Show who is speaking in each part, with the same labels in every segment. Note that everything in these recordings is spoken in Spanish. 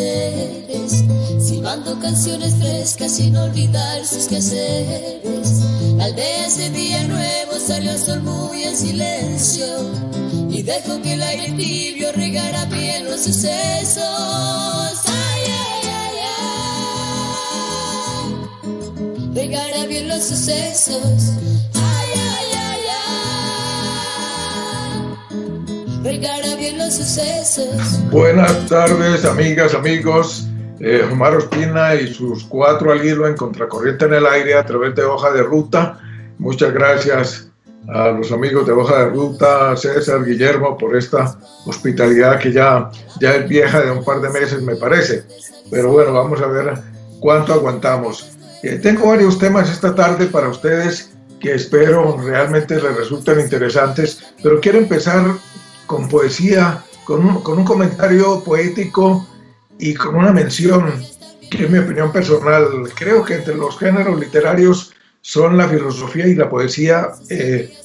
Speaker 1: enseres, silbando canciones frescas sin olvidar sus quehaceres. La aldea ese día nuevo salió el sol muy en silencio y dejó que el aire tibio regara bien los sucesos. Ay, ay, ay, ay, regara bien los sucesos. Ay, ay, ay, ay, regara bien los sucesos.
Speaker 2: Buenas tardes, amigas, amigos. Omar Ospina y sus 4 al hilo en Contracorriente en el Aire a través de Hoja de Ruta. Muchas gracias a los amigos de Hoja de Ruta, César, Guillermo, por esta hospitalidad que ya es vieja de un par de meses, me parece. Pero bueno, vamos a ver cuánto aguantamos. Tengo varios temas esta tarde para ustedes que espero realmente les resulten interesantes, pero quiero empezar con poesía, con un comentario poético y con una mención que es mi opinión personal. Creo que entre los géneros literarios son la filosofía y la poesía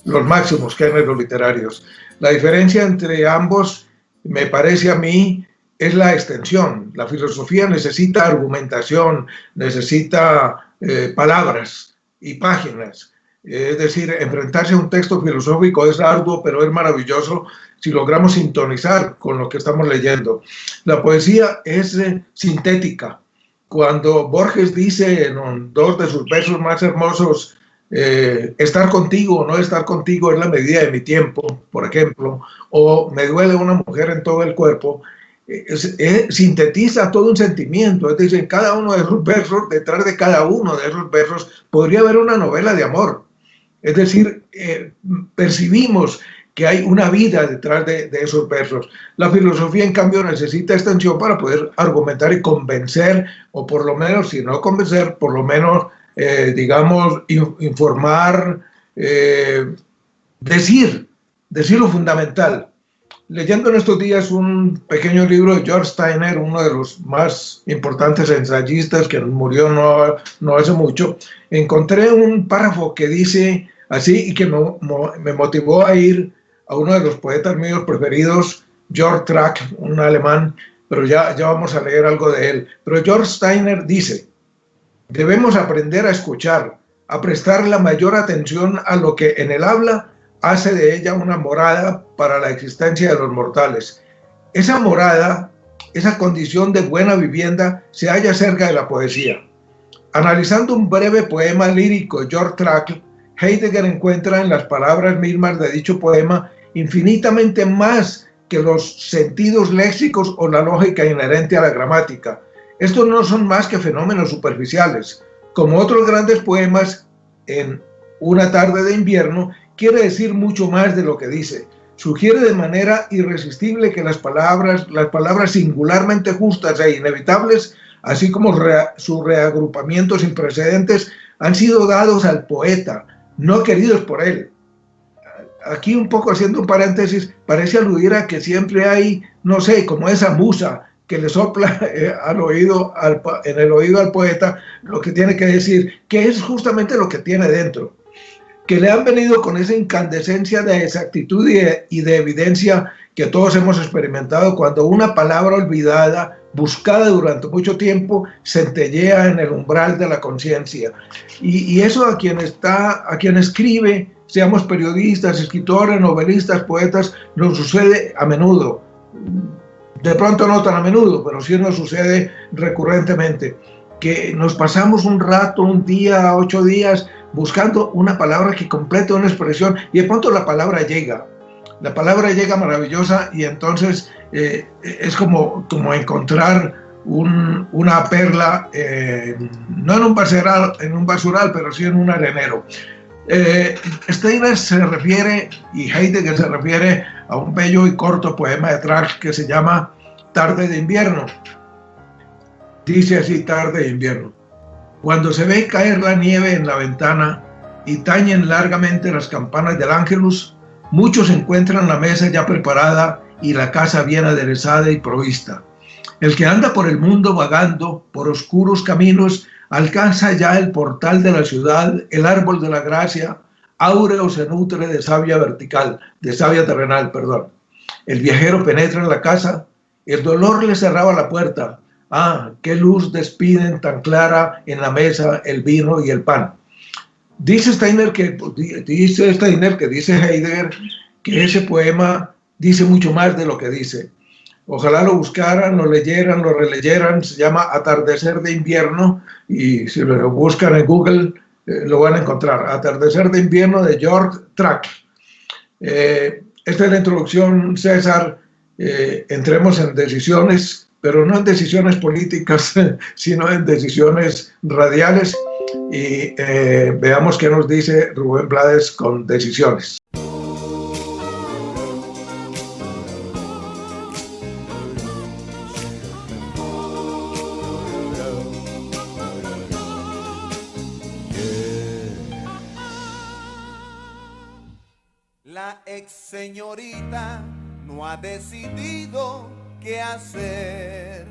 Speaker 2: los máximos géneros literarios. La diferencia entre ambos, me parece a mí, es la extensión. La filosofía necesita argumentación, necesita palabras y páginas. Es decir, enfrentarse a un texto filosófico es arduo, pero es maravilloso si logramos sintonizar con lo que estamos leyendo. La poesía es sintética. Cuando Borges dice en 2 de sus versos más hermosos, estar contigo o no estar contigo es la medida de mi tiempo, por ejemplo, o me duele una mujer en todo el cuerpo, sintetiza todo un sentimiento. Es decir, cada uno de esos versos, detrás de cada uno de esos versos, podría haber una novela de amor. Es decir, percibimos que hay una vida detrás de esos versos. La filosofía, en cambio, necesita extensión para poder argumentar y convencer, o por lo menos, si no convencer, por lo menos, digamos, informar, decir lo fundamental. Leyendo en estos días un pequeño libro de George Steiner, uno de los más importantes ensayistas que murió no hace mucho, encontré un párrafo que dice así y que me motivó a ir a uno de los poetas míos preferidos, Georg Trakl, un alemán, pero ya vamos a leer algo de él. Pero George Steiner dice: debemos aprender a escuchar, a prestar la mayor atención a lo que en el habla hace de ella una morada para la existencia de los mortales. Esa morada, esa condición de buena vivienda, se halla cerca de la poesía. Analizando un breve poema lírico de Georg Trakl, Heidegger encuentra en las palabras mismas de dicho poema infinitamente más que los sentidos léxicos o la lógica inherente a la gramática. Estos no son más que fenómenos superficiales. Como otros grandes poemas, en Una tarde de invierno quiere decir mucho más de lo que dice. Sugiere de manera irresistible que las palabras singularmente justas e inevitables, así como su reagrupamiento sin precedentes, han sido dados al poeta, no queridos por él. Aquí, un poco haciendo un paréntesis, parece aludir a que siempre hay, no sé, como esa musa que le sopla en el oído al poeta lo que tiene que decir, que es justamente lo que tiene dentro, que le han venido con esa incandescencia de exactitud y de evidencia que todos hemos experimentado cuando una palabra olvidada, buscada durante mucho tiempo, centellea en el umbral de la conciencia. Y eso a quien escribe, seamos periodistas, escritores, novelistas, poetas, nos sucede a menudo. De pronto no tan a menudo, pero sí nos sucede recurrentemente, que nos pasamos un rato, un día, 8 días, buscando una palabra que complete una expresión, y de pronto la palabra llega maravillosa, y entonces es como encontrar una perla, no en un basural, pero sí en un arenero. Steiner se refiere, y Heidegger se refiere, a un bello y corto poema de Trakl que se llama Tarde de invierno. Dice así: tarde de invierno. Cuando se ve caer la nieve en la ventana y tañen largamente las campanas del Ángelus, muchos encuentran la mesa ya preparada y la casa bien aderezada y provista. El que anda por el mundo vagando por oscuros caminos alcanza ya el portal de la ciudad, el árbol de la gracia, áureo se nutre de savia terrenal. El viajero penetra en la casa, el dolor le cerraba la puerta, qué luz despiden tan clara en la mesa el vino y el pan. Dice Steiner que dice Heidegger que ese poema dice mucho más de lo que dice. Ojalá lo buscaran, lo leyeran, lo releyeran. Se llama Atardecer de invierno y si lo buscan en Google lo van a encontrar. Atardecer de invierno de George Trakl. Esta es la introducción, César. Entremos en decisiones, pero no en decisiones políticas, sino en decisiones radiales. Y veamos qué nos dice Rubén Blades con Decisiones.
Speaker 3: La ex señorita no ha decidido qué hacer.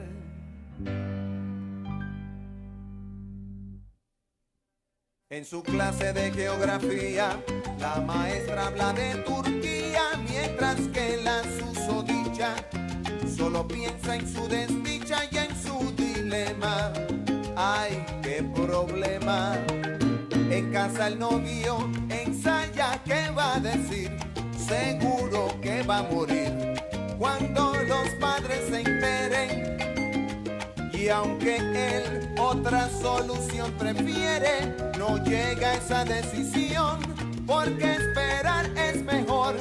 Speaker 3: En su clase de geografía, la maestra habla de Turquía, mientras que la susodicha solo piensa en su desdicha y en su dilema. ¡Ay, qué problema! En casa el novio ensaya qué va a decir, seguro que va a morir cuando los padres se enteren. Y aunque él otra solución prefiere, no llega a esa decisión, porque esperar es mejor,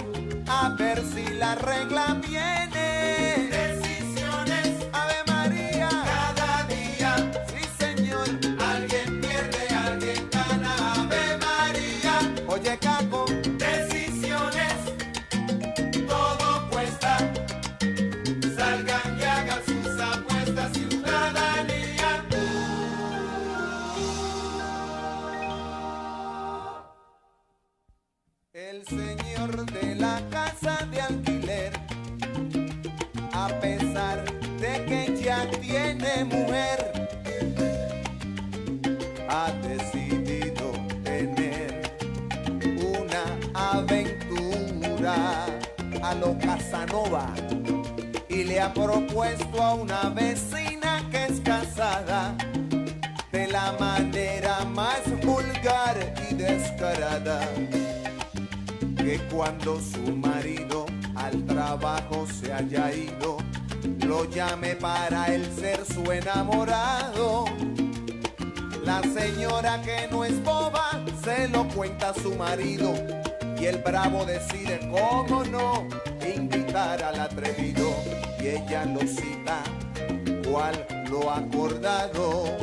Speaker 3: a ver si la regla viene. Decisiones, Ave María, cada día, sí señor, alguien pierde, alguien gana, Ave María. Oye Caco, decisiones, todo cuesta, salgan y hagan sus apuestas. El señor de la casa de alquiler, a pesar de que ya tiene mujer, ha decidido tener una aventura a lo Casanova y le ha propuesto a una vecina que es casada de la manera más vulgar y descarada, que cuando su marido al trabajo se haya ido, lo llame para él ser su enamorado. La señora, que no es boba, se lo cuenta a su marido y el bravo decide, cómo no, invitar al atrevido, y ella lo cita, cual lo ha acordado.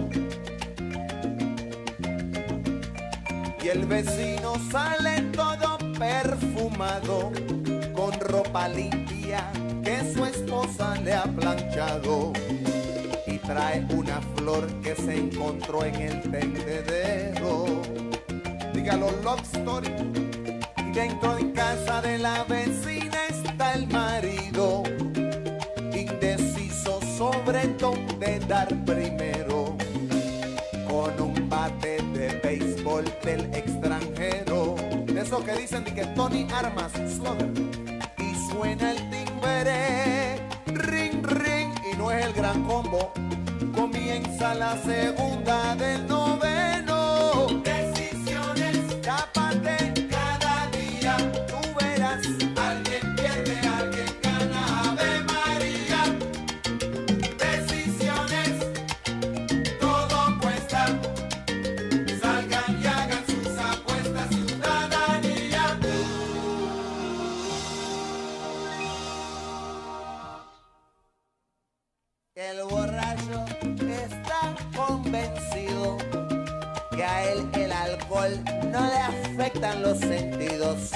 Speaker 3: Y el vecino sale todo perfumado, con ropa limpia que su esposa le ha planchado, y trae una flor que se encontró en el tendedero. Dígalo, love story. Y dentro de casa de la vecina está el marido, indeciso sobre dónde dar primero, con un bate de béisbol del extranjero, de eso que dicen de que Tony Armas Slugger, y suena el timbre, ring ring, y no es el gran combo, comienza la segunda del noveno. Decisiones, tápate cada día, tú verás, alguien pierde, alguien gana, Ave María. Decisiones, todo cuesta, salgan y hagan sus apuestas, ciudadanía. El borracho está convencido que a él el alcohol no le afectan los sentidos.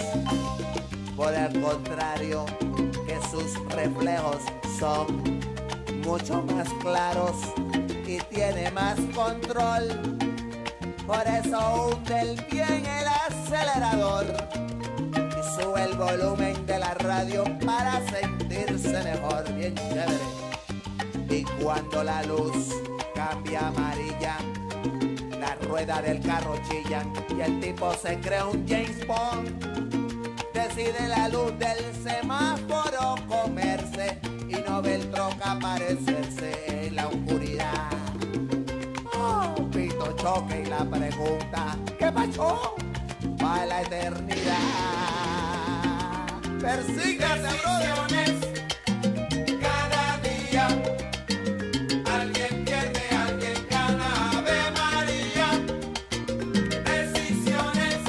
Speaker 3: Por el contrario, que sus reflejos son mucho más claros y tiene más control. Por eso hunde el bien el acelerador y sube el volumen de la radio para sentirse mejor, bien chévere. Y cuando la luz cambia amarilla, la rueda del carro chillan y el tipo se crea un James Bond. Decide la luz del semáforo comerse y no ve el troca aparecerse en la oscuridad. Ok, la pregunta, ¿qué pasó? Para la eternidad. Persígase, decisiones cada día. Alguien pierde, alguien gana. Ave María. Decisiones,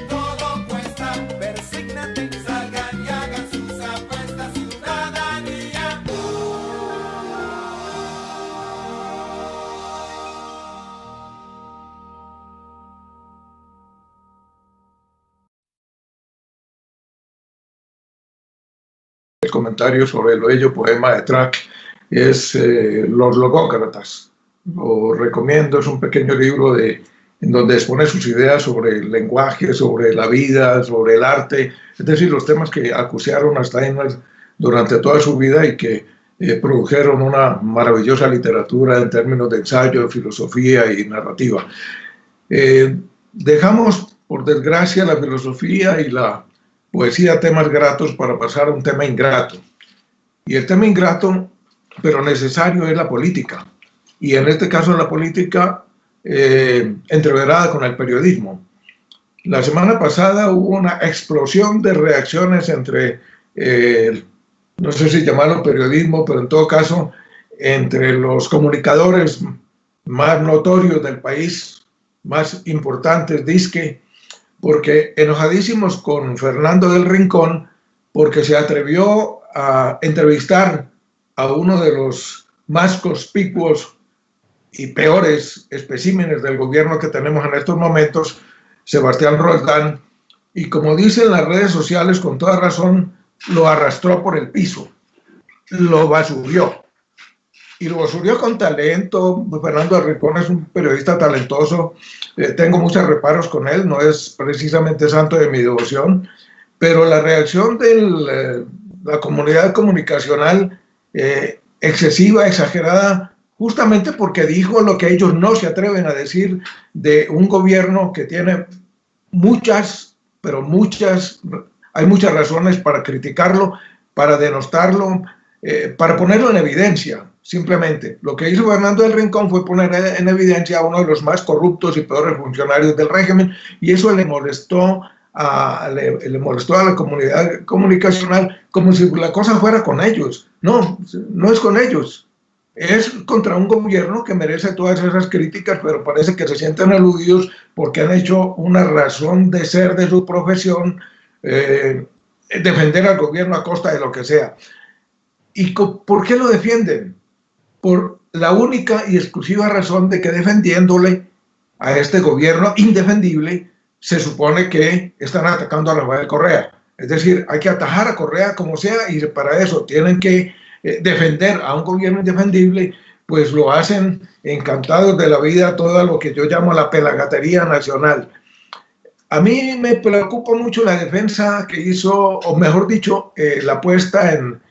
Speaker 3: todo cuesta. Persígnate, salgan y hagan sus apuestas. Ciudadanía.
Speaker 2: El comentario sobre el bello poema de Track es Los Logócratas. Lo recomiendo, es un pequeño libro en donde expone sus ideas sobre el lenguaje, sobre la vida, sobre el arte, es decir, los temas que acuciaron a Steiner durante toda su vida y que produjeron una maravillosa literatura en términos de ensayo, de filosofía y narrativa. Dejamos, por desgracia, la filosofía y la poesía, temas gratos, para pasar a un tema ingrato. Y el tema ingrato, pero necesario, es la política. Y en este caso la política entreverada con el periodismo. La semana pasada hubo una explosión de reacciones entre, no sé si llamarlo periodismo, pero en todo caso, entre los comunicadores más notorios del país, más importantes, dizque, porque enojadísimos con Fernando del Rincón, porque se atrevió a entrevistar a uno de los más conspicuos y peores especímenes del gobierno que tenemos en estos momentos, Sebastián Roldán, y como dicen las redes sociales, con toda razón, lo arrastró por el piso, lo basurió. Y lo basurió con talento. Fernando del Rincón es un periodista talentoso, tengo muchos reparos con él, no es precisamente santo de mi devoción, pero la reacción de la comunidad comunicacional, excesiva, exagerada, justamente porque dijo lo que ellos no se atreven a decir de un gobierno que tiene muchas, pero muchas, hay muchas razones para criticarlo, para denostarlo, para ponerlo en evidencia. Simplemente, lo que hizo Fernando del Rincón fue poner en evidencia a uno de los más corruptos y peores funcionarios del régimen, y eso le molestó a la comunidad comunicacional, como si la cosa fuera con ellos. No, no es con ellos. Es contra un gobierno que merece todas esas críticas, pero parece que se sienten aludidos porque han hecho una razón de ser de su profesión, defender al gobierno a costa de lo que sea. ¿Y por qué lo defienden? Por la única y exclusiva razón de que defendiéndole a este gobierno indefendible, se supone que están atacando a Rafael Correa. Es decir, hay que atajar a Correa como sea, y para eso tienen que defender a un gobierno indefendible, pues lo hacen encantados de la vida, todo lo que yo llamo la pelagatería nacional. A mí me preocupa mucho la defensa que hizo, o mejor dicho, la puesta en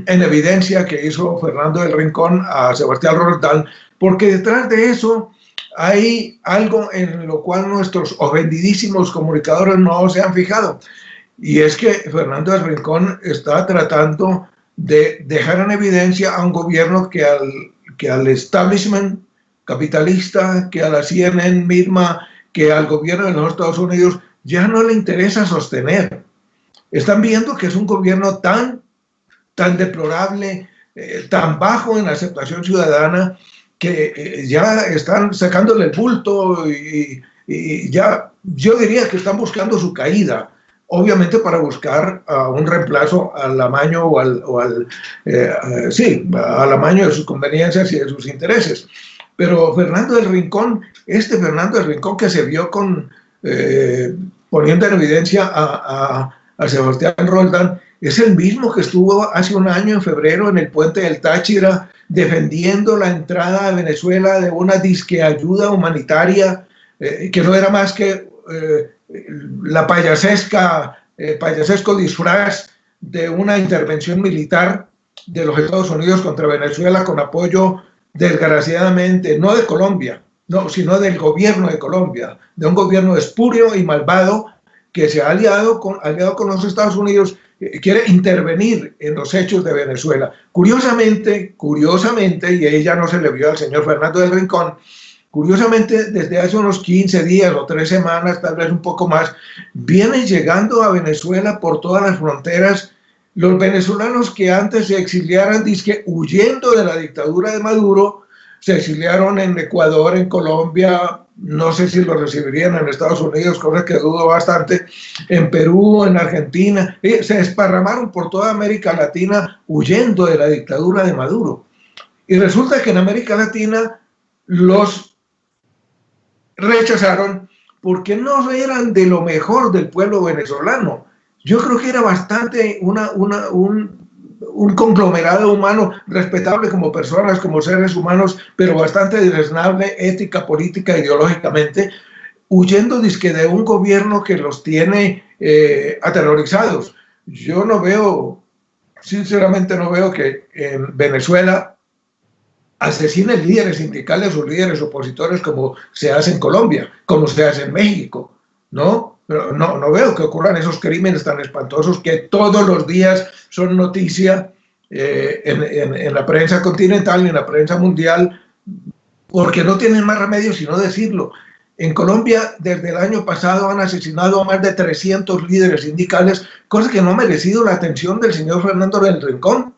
Speaker 2: evidencia que hizo Fernando del Rincón a Sebastián Roldán, porque detrás de eso hay algo en lo cual nuestros ofendidísimos comunicadores no se han fijado, y es que Fernando del Rincón está tratando de dejar en evidencia a un gobierno que al establishment capitalista, que a la CNN misma, que al gobierno de los Estados Unidos ya no le interesa sostener. Están viendo que es un gobierno tan deplorable, tan bajo en la aceptación ciudadana, que ya están sacándole el bulto y ya, yo diría que están buscando su caída, obviamente para buscar un reemplazo al amaño o al amaño de sus conveniencias y de sus intereses. Pero Fernando del Rincón, Fernando del Rincón que se vio poniendo en evidencia a Sebastián Roldán, es el mismo que estuvo hace un año, en febrero, en el puente del Táchira, defendiendo la entrada a Venezuela de una disque ayuda humanitaria, que no era más que la payasesco disfraz de una intervención militar de los Estados Unidos contra Venezuela, con apoyo, desgraciadamente, no de Colombia, no, sino del gobierno de Colombia, de un gobierno espurio y malvado que se ha aliado con los Estados Unidos, quiere intervenir en los hechos de Venezuela. Curiosamente, y ella no se le vio al señor Fernando del Rincón, curiosamente desde hace unos 15 días o 3 semanas, tal vez un poco más, vienen llegando a Venezuela por todas las fronteras los venezolanos que antes se exiliaran, dizque huyendo de la dictadura de Maduro, se exiliaron en Ecuador, en Colombia, no sé si lo recibirían en Estados Unidos, cosa que dudo bastante, en Perú, en Argentina, se desparramaron por toda América Latina huyendo de la dictadura de Maduro. Y resulta que en América Latina los rechazaron porque no eran de lo mejor del pueblo venezolano. Yo creo que era bastante un conglomerado humano respetable como personas, como seres humanos, pero bastante deleznable ética, política, ideológicamente, huyendo dizque de un gobierno que los tiene aterrorizados. Yo no veo, sinceramente no veo que en Venezuela asesinen líderes sindicales o líderes opositores como se hace en Colombia, como se hace en México, ¿no? Pero no veo que ocurran esos crímenes tan espantosos que todos los días son noticia en la prensa continental y en la prensa mundial, porque no tienen más remedio sino decirlo. En Colombia, desde el año pasado, han asesinado a más de 300 líderes sindicales, cosa que no ha merecido la atención del señor Fernando del Rincón.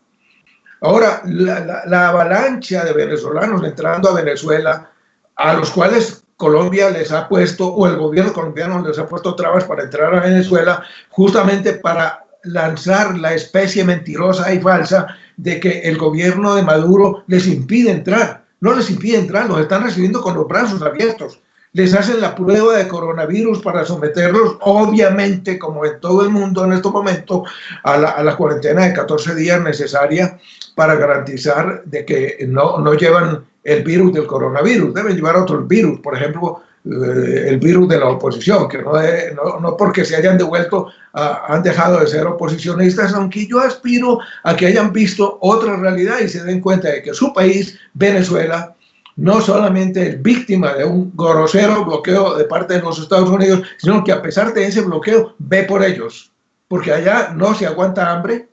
Speaker 2: Ahora, la avalancha de venezolanos entrando a Venezuela, a los cuales Colombia les ha puesto, o el gobierno colombiano les ha puesto trabas para entrar a Venezuela, justamente para lanzar la especie mentirosa y falsa de que el gobierno de Maduro les impide entrar. No les impide entrar, los están recibiendo con los brazos abiertos. Les hacen la prueba de coronavirus para someterlos, obviamente, como en todo el mundo en este momento, a la cuarentena de 14 días necesaria para garantizar de que no llevan el virus del coronavirus, deben llevar otros virus, por ejemplo, el virus de la oposición, que no porque se hayan devuelto, han dejado de ser oposicionistas, aunque yo aspiro a que hayan visto otra realidad y se den cuenta de que su país, Venezuela, no solamente es víctima de un grosero bloqueo de parte de los Estados Unidos, sino que a pesar de ese bloqueo, ve por ellos, porque allá no se aguanta hambre,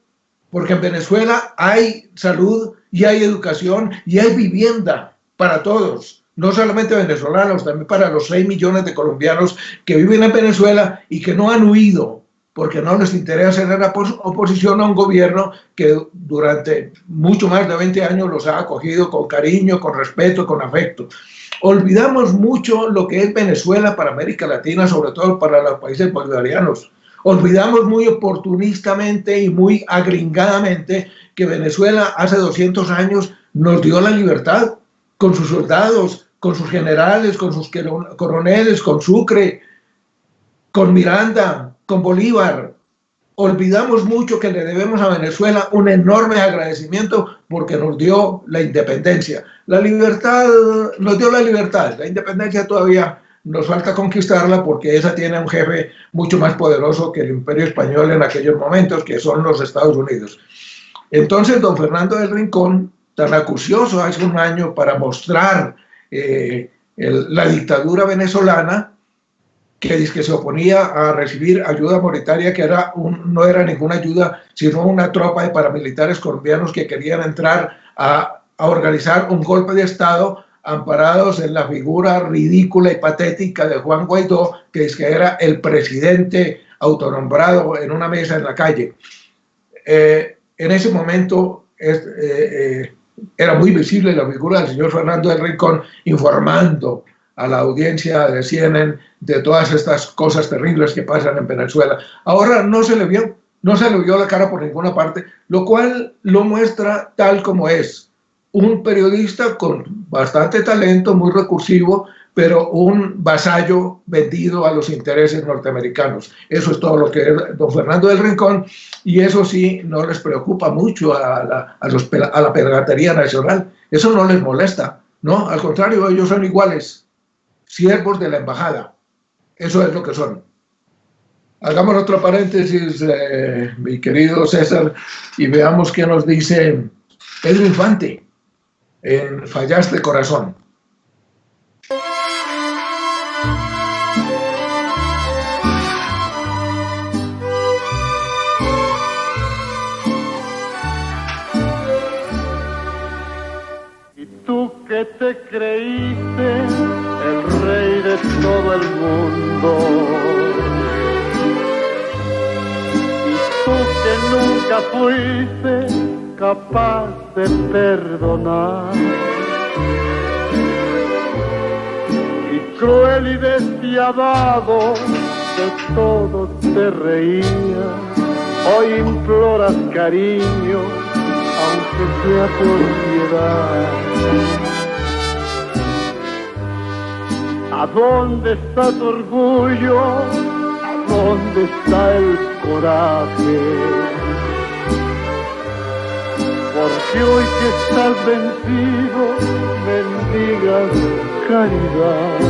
Speaker 2: porque en Venezuela hay salud y hay educación y hay vivienda para todos, no solamente venezolanos, también para los 6 millones de colombianos que viven en Venezuela y que no han huido, porque no les interesa ser oposición a un gobierno que durante mucho más de 20 años los ha acogido con cariño, con respeto, con afecto. Olvidamos mucho lo que es Venezuela para América Latina, sobre todo para los países bolivarianos. Olvidamos muy oportunistamente y muy agringadamente que Venezuela hace 200 años nos dio la libertad con sus soldados, con sus generales, con sus coroneles, con Sucre, con Miranda, con Bolívar. Olvidamos mucho que le debemos a Venezuela un enorme agradecimiento porque nos dio la independencia. La libertad, nos dio la libertad, la independencia todavía nos falta conquistarla porque esa tiene un jefe mucho más poderoso que el Imperio Español en aquellos momentos, que son los Estados Unidos. Entonces, don Fernando del Rincón, tan acucioso hace un año para mostrar la dictadura venezolana, que se oponía a recibir ayuda monetaria, que no era ninguna ayuda, sino una tropa de paramilitares colombianos que querían entrar a organizar un golpe de Estado amparados en la figura ridícula y patética de Juan Guaidó, que era el presidente autonombrado en una mesa en la calle. En ese momento era muy visible la figura del señor Fernando del Rincón informando a la audiencia de CNN de todas estas cosas terribles que pasan en Venezuela. Ahora no se le vio la cara por ninguna parte, lo cual lo muestra tal como es. Un periodista con bastante talento, muy recursivo, pero un vasallo vendido a los intereses norteamericanos. Eso es todo lo que es don Fernando del Rincón, y eso sí no les preocupa mucho a la piratería nacional. Eso no les molesta, ¿no? Al contrario, ellos son iguales, siervos de la embajada. Eso es lo que son. Hagamos otro paréntesis, mi querido César, y veamos qué nos dice Pedro Infante en Fallaste Corazón.
Speaker 4: Y tú que te creíste todo el mundo. Y tú que nunca fuiste capaz de perdonar, y cruel y despiadado de todo te reías, hoy imploras cariño, aunque sea por piedad. ¿A dónde está tu orgullo? ¿A dónde está el coraje? Porque hoy que estás vencido, mendigas caridad.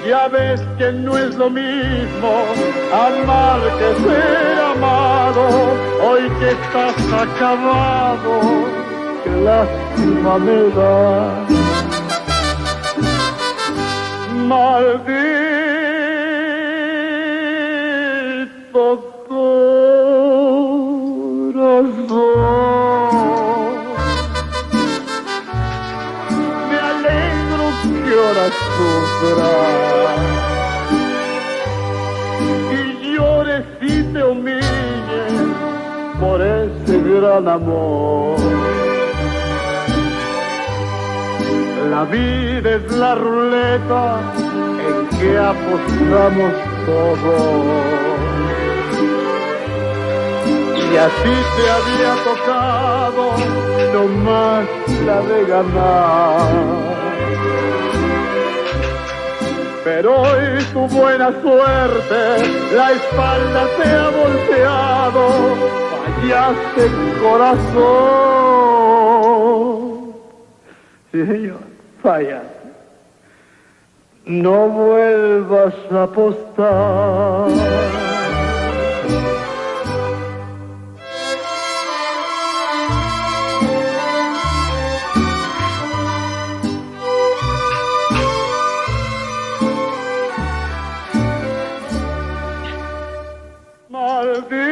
Speaker 4: Ya ves que no es lo mismo amar que ser amado. Hoy que estás acabado, qué lástima me da. Maldito corazón, me alegro que ahora sufras y llores y te humilles por ese gran amor. La vida es la ruleta en que apostamos todos, y así te había tocado nomás la de ganar. Pero hoy tu buena suerte la espalda te ha volteado, fallaste corazón. Sí, señor, fallaste. No vuelvas a apostar. Maldito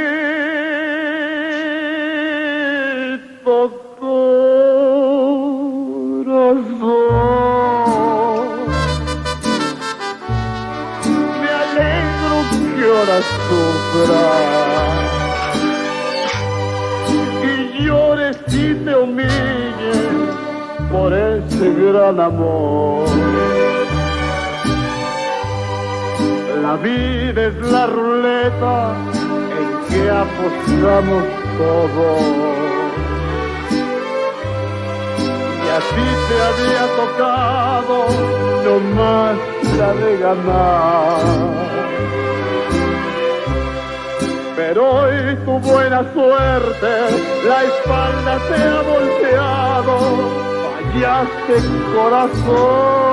Speaker 4: corazón, me alegro que ahora sufras y llores y te humilles por ese gran amor. La vida es la ruleta en que apostamos todos, y así te había tocado nomás la de ganar. Pero hoy tu buena suerte la espalda te ha volteado, fallaste corazón.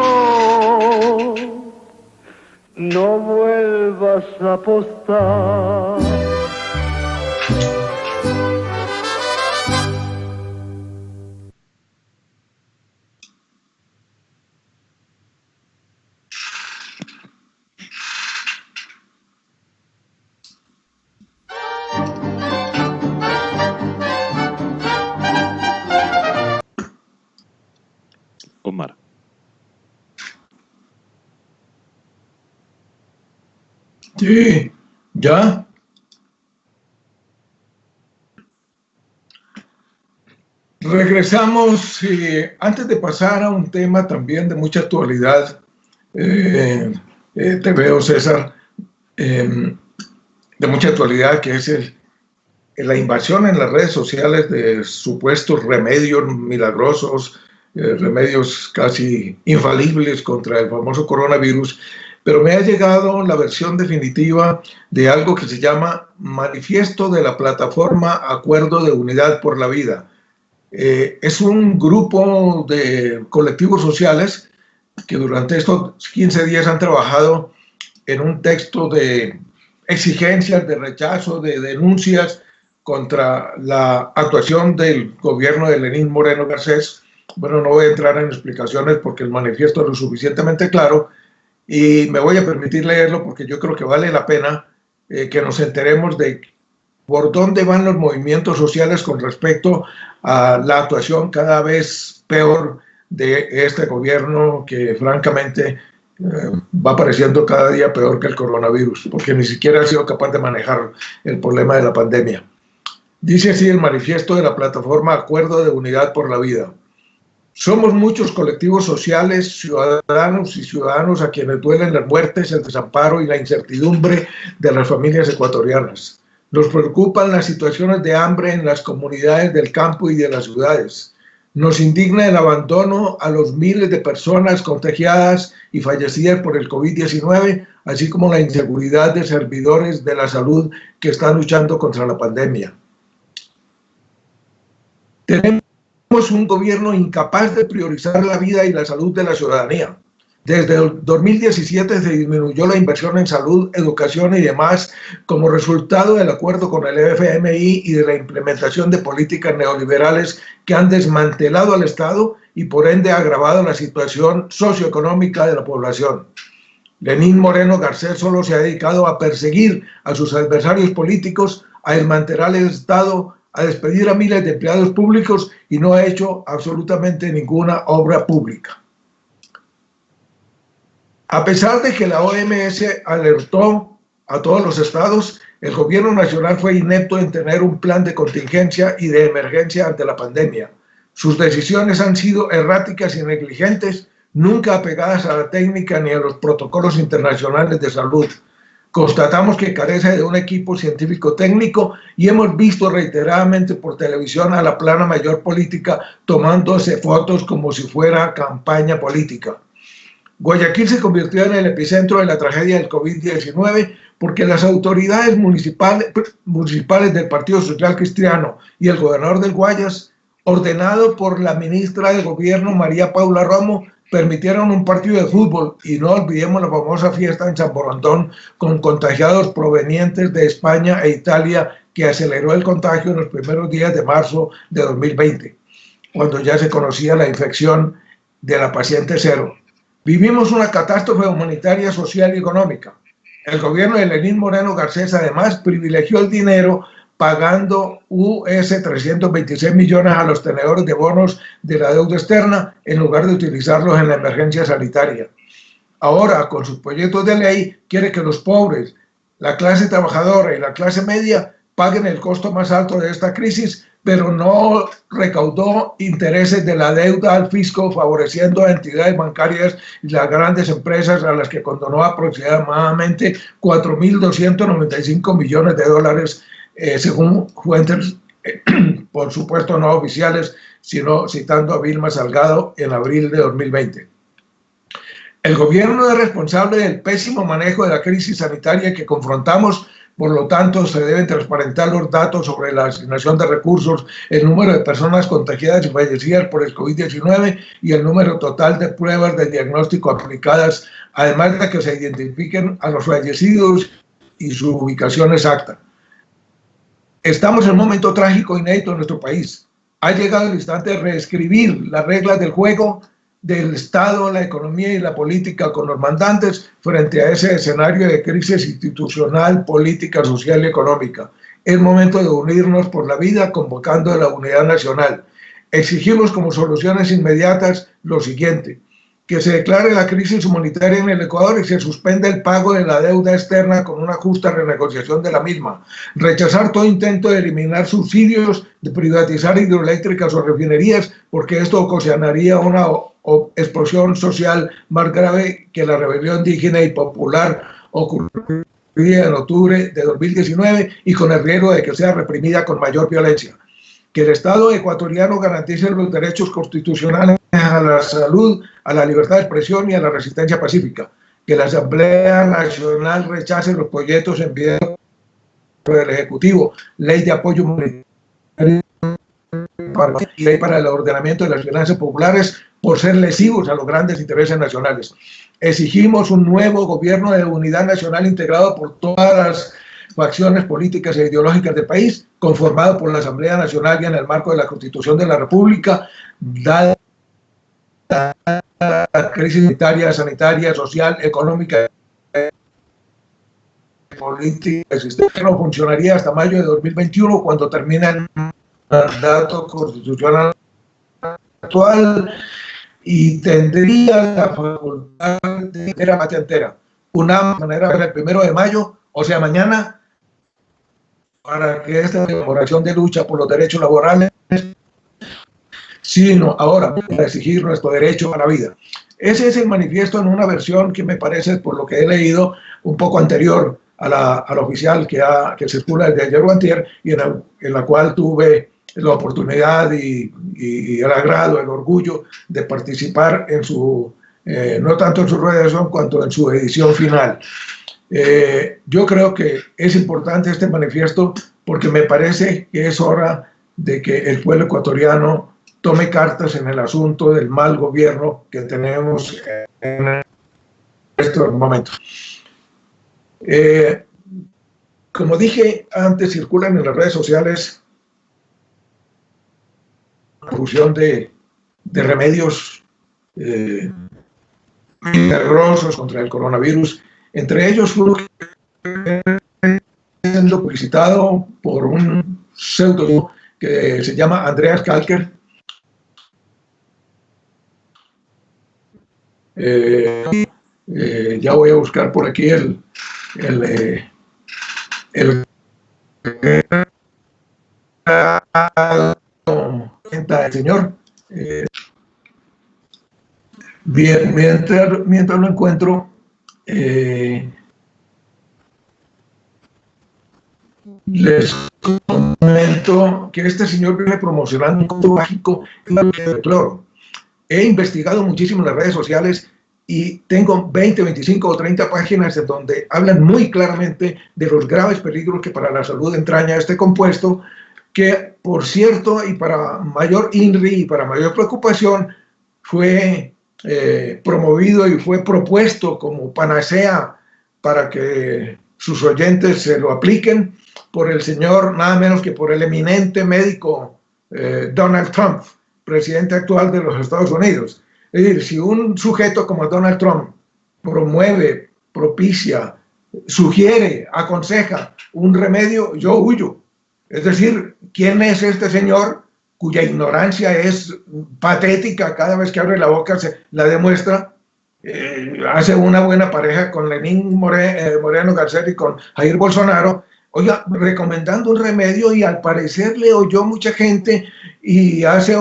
Speaker 4: No vuelvas a apostar.
Speaker 5: Omar.
Speaker 2: Sí, ya. Regresamos y antes de pasar a un tema también de mucha actualidad, te veo, César, de mucha actualidad, que es la invasión en las redes sociales de supuestos remedios milagrosos, remedios casi infalibles contra el famoso coronavirus. Pero me ha llegado la versión definitiva de algo que se llama Manifiesto de la Plataforma Acuerdo de Unidad por la Vida. Es un grupo de colectivos sociales que durante estos 15 días han trabajado en un texto de exigencias, de rechazo, de denuncias contra la actuación del gobierno de Lenín Moreno Garcés. Bueno, no voy a entrar en explicaciones porque el manifiesto es lo suficientemente claro, y me voy a permitir leerlo porque yo creo que vale la pena que nos enteremos de por dónde van los movimientos sociales con respecto a la actuación cada vez peor de este gobierno que francamente va pareciendo cada día peor que el coronavirus, porque ni siquiera ha sido capaz de manejar el problema de la pandemia. Dice así el manifiesto de la plataforma Acuerdo de Unidad por la Vida. Somos muchos colectivos sociales, ciudadanos y ciudadanos a quienes duelen las muertes, el desamparo y la incertidumbre de las familias ecuatorianas. Nos preocupan las situaciones de hambre en las comunidades del campo y de las ciudades. Nos indigna el abandono a los miles de personas contagiadas y fallecidas por el COVID-19, así como la inseguridad de servidores de la salud que están luchando contra la pandemia. Tenemos un gobierno incapaz de priorizar la vida y la salud de la ciudadanía. Desde el 2017 se disminuyó la inversión en salud, educación y demás como resultado del acuerdo con el FMI y de la implementación de políticas neoliberales que han desmantelado al Estado y por ende agravado la situación socioeconómica de la población. Lenín Moreno Garcés solo se ha dedicado a perseguir a sus adversarios políticos, a desmantelar el Estado, a despedir a miles de empleados públicos y no ha hecho absolutamente ninguna obra pública. A pesar de que la OMS alertó a todos los estados, el gobierno nacional fue inepto en tener un plan de contingencia y de emergencia ante la pandemia. Sus decisiones han sido erráticas y negligentes, nunca apegadas a la técnica ni a los protocolos internacionales de salud. Constatamos que carece de un equipo científico técnico y hemos visto reiteradamente por televisión a la plana mayor política tomándose fotos como si fuera campaña política. Guayaquil se convirtió en el epicentro de la tragedia del COVID-19 porque las autoridades municipales del Partido Social Cristiano y el gobernador del Guayas, ordenado por la ministra de Gobierno María Paula Romo, permitieron un partido de fútbol y no olvidemos la famosa fiesta en San Borondón con contagiados provenientes de España e Italia que aceleró el contagio en los primeros días de marzo de 2020, cuando ya se conocía la infección de la paciente cero. Vivimos una catástrofe humanitaria, social y económica. El gobierno de Lenín Moreno Garcés además privilegió el dinero pagando US 326 millones a los tenedores de bonos de la deuda externa en lugar de utilizarlos en la emergencia sanitaria. Ahora, con sus proyectos de ley, quiere que los pobres, la clase trabajadora y la clase media paguen el costo más alto de esta crisis, pero no recaudó intereses de la deuda al fisco, favoreciendo a entidades bancarias y las grandes empresas a las que condonó aproximadamente 4.295 millones de dólares, según fuentes, por supuesto no oficiales, sino citando a Vilma Salgado en abril de 2020. El gobierno es responsable del pésimo manejo de la crisis sanitaria que confrontamos. Por lo tanto, se deben transparentar los datos sobre la asignación de recursos, el número de personas contagiadas y fallecidas por el COVID-19 y el número total de pruebas de diagnóstico aplicadas, además de que se identifiquen a los fallecidos y su ubicación exacta. Estamos en un momento trágico inédito en nuestro país. Ha llegado el instante de reescribir las reglas del juego del Estado, la economía y la política con los mandantes frente a ese escenario de crisis institucional, política, social y económica. Es momento de unirnos por la vida convocando a la unidad nacional. Exigimos como soluciones inmediatas lo siguiente: que se declare la crisis humanitaria en el Ecuador y se suspenda el pago de la deuda externa con una justa renegociación de la misma. Rechazar todo intento de eliminar subsidios, de privatizar hidroeléctricas o refinerías, porque esto ocasionaría una explosión social más grave que la rebelión indígena y popular ocurrida en octubre de 2019 y con el riesgo de que sea reprimida con mayor violencia. Que el Estado ecuatoriano garantice los derechos constitucionales a la salud, a la libertad de expresión y a la resistencia pacífica. Que la Asamblea Nacional rechace los proyectos enviados por el Ejecutivo, ley de apoyo humanitario y ley para el ordenamiento de las finanzas populares por ser lesivos a los grandes intereses nacionales. Exigimos un nuevo gobierno de unidad nacional integrado por todas las facciones políticas e ideológicas del país, conformado por la Asamblea Nacional y en el marco de la Constitución de la República, dada la crisis sanitaria, social, económica, política. El sistema no funcionaría hasta mayo de 2021, cuando termina el mandato constitucional actual. y tendría la facultad de ser la patria entera. Una manera de ver el 1 de mayo, o sea, mañana, para que esta conmemoración de lucha por los derechos laborales, sino ahora para exigir nuestro derecho a la vida. Ese es el manifiesto en una versión que me parece, por lo que he leído, un poco anterior a la oficial que circula desde ayer o antier, y en la cual tuve la oportunidad y el agrado, el orgullo de participar en su, no tanto en su redacción cuanto en su edición final. Yo creo que es importante este manifiesto porque me parece que es hora de que el pueblo ecuatoriano tome cartas en el asunto del mal gobierno que tenemos en estos momentos. Como dije antes, circulan en las redes sociales la difusión de remedios milagrosos contra el coronavirus. Entre ellos uno que siendo publicitado por un pseudónimo que se llama Andreas Kalker. Ya voy a buscar por aquí el señor. Bien, mientras lo encuentro, les comento que este señor viene promocionando un conto mágico de cloro. He investigado muchísimo en las redes sociales y tengo 20, 25 o 30 páginas en donde hablan muy claramente de los graves peligros que para la salud entraña este compuesto, que por cierto, y para mayor INRI y para mayor preocupación, fue promovido y fue propuesto como panacea para que sus oyentes se lo apliquen por el señor, nada menos que por el eminente médico Donald Trump, presidente actual de los Estados Unidos. Es decir, si un sujeto como Donald Trump promueve, propicia, sugiere, aconseja un remedio, yo huyo. Es decir, ¿quién es este señor cuya ignorancia es patética? Cada vez que abre la boca se la demuestra. Hace una buena pareja con Lenín Moreno Garcés y con Jair Bolsonaro, oiga, recomendando un remedio, y al parecer le oyó mucha gente, y hace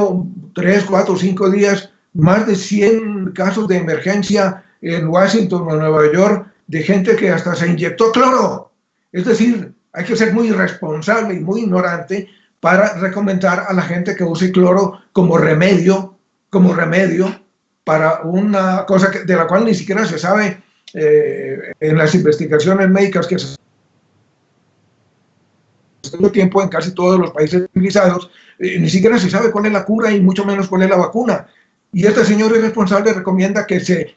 Speaker 2: 3, 4, 5 días más de 100 casos de emergencia en Washington o Nueva York de gente que hasta se inyectó cloro. Es decir, hay que ser muy irresponsable y muy ignorante para recomendar a la gente que use cloro como remedio para una cosa de la cual ni siquiera se sabe en las investigaciones médicas que se todo tiempo en casi todos los países civilizados, ni siquiera se sabe cuál es la cura y mucho menos cuál es la vacuna. Y este señor irresponsable recomienda que se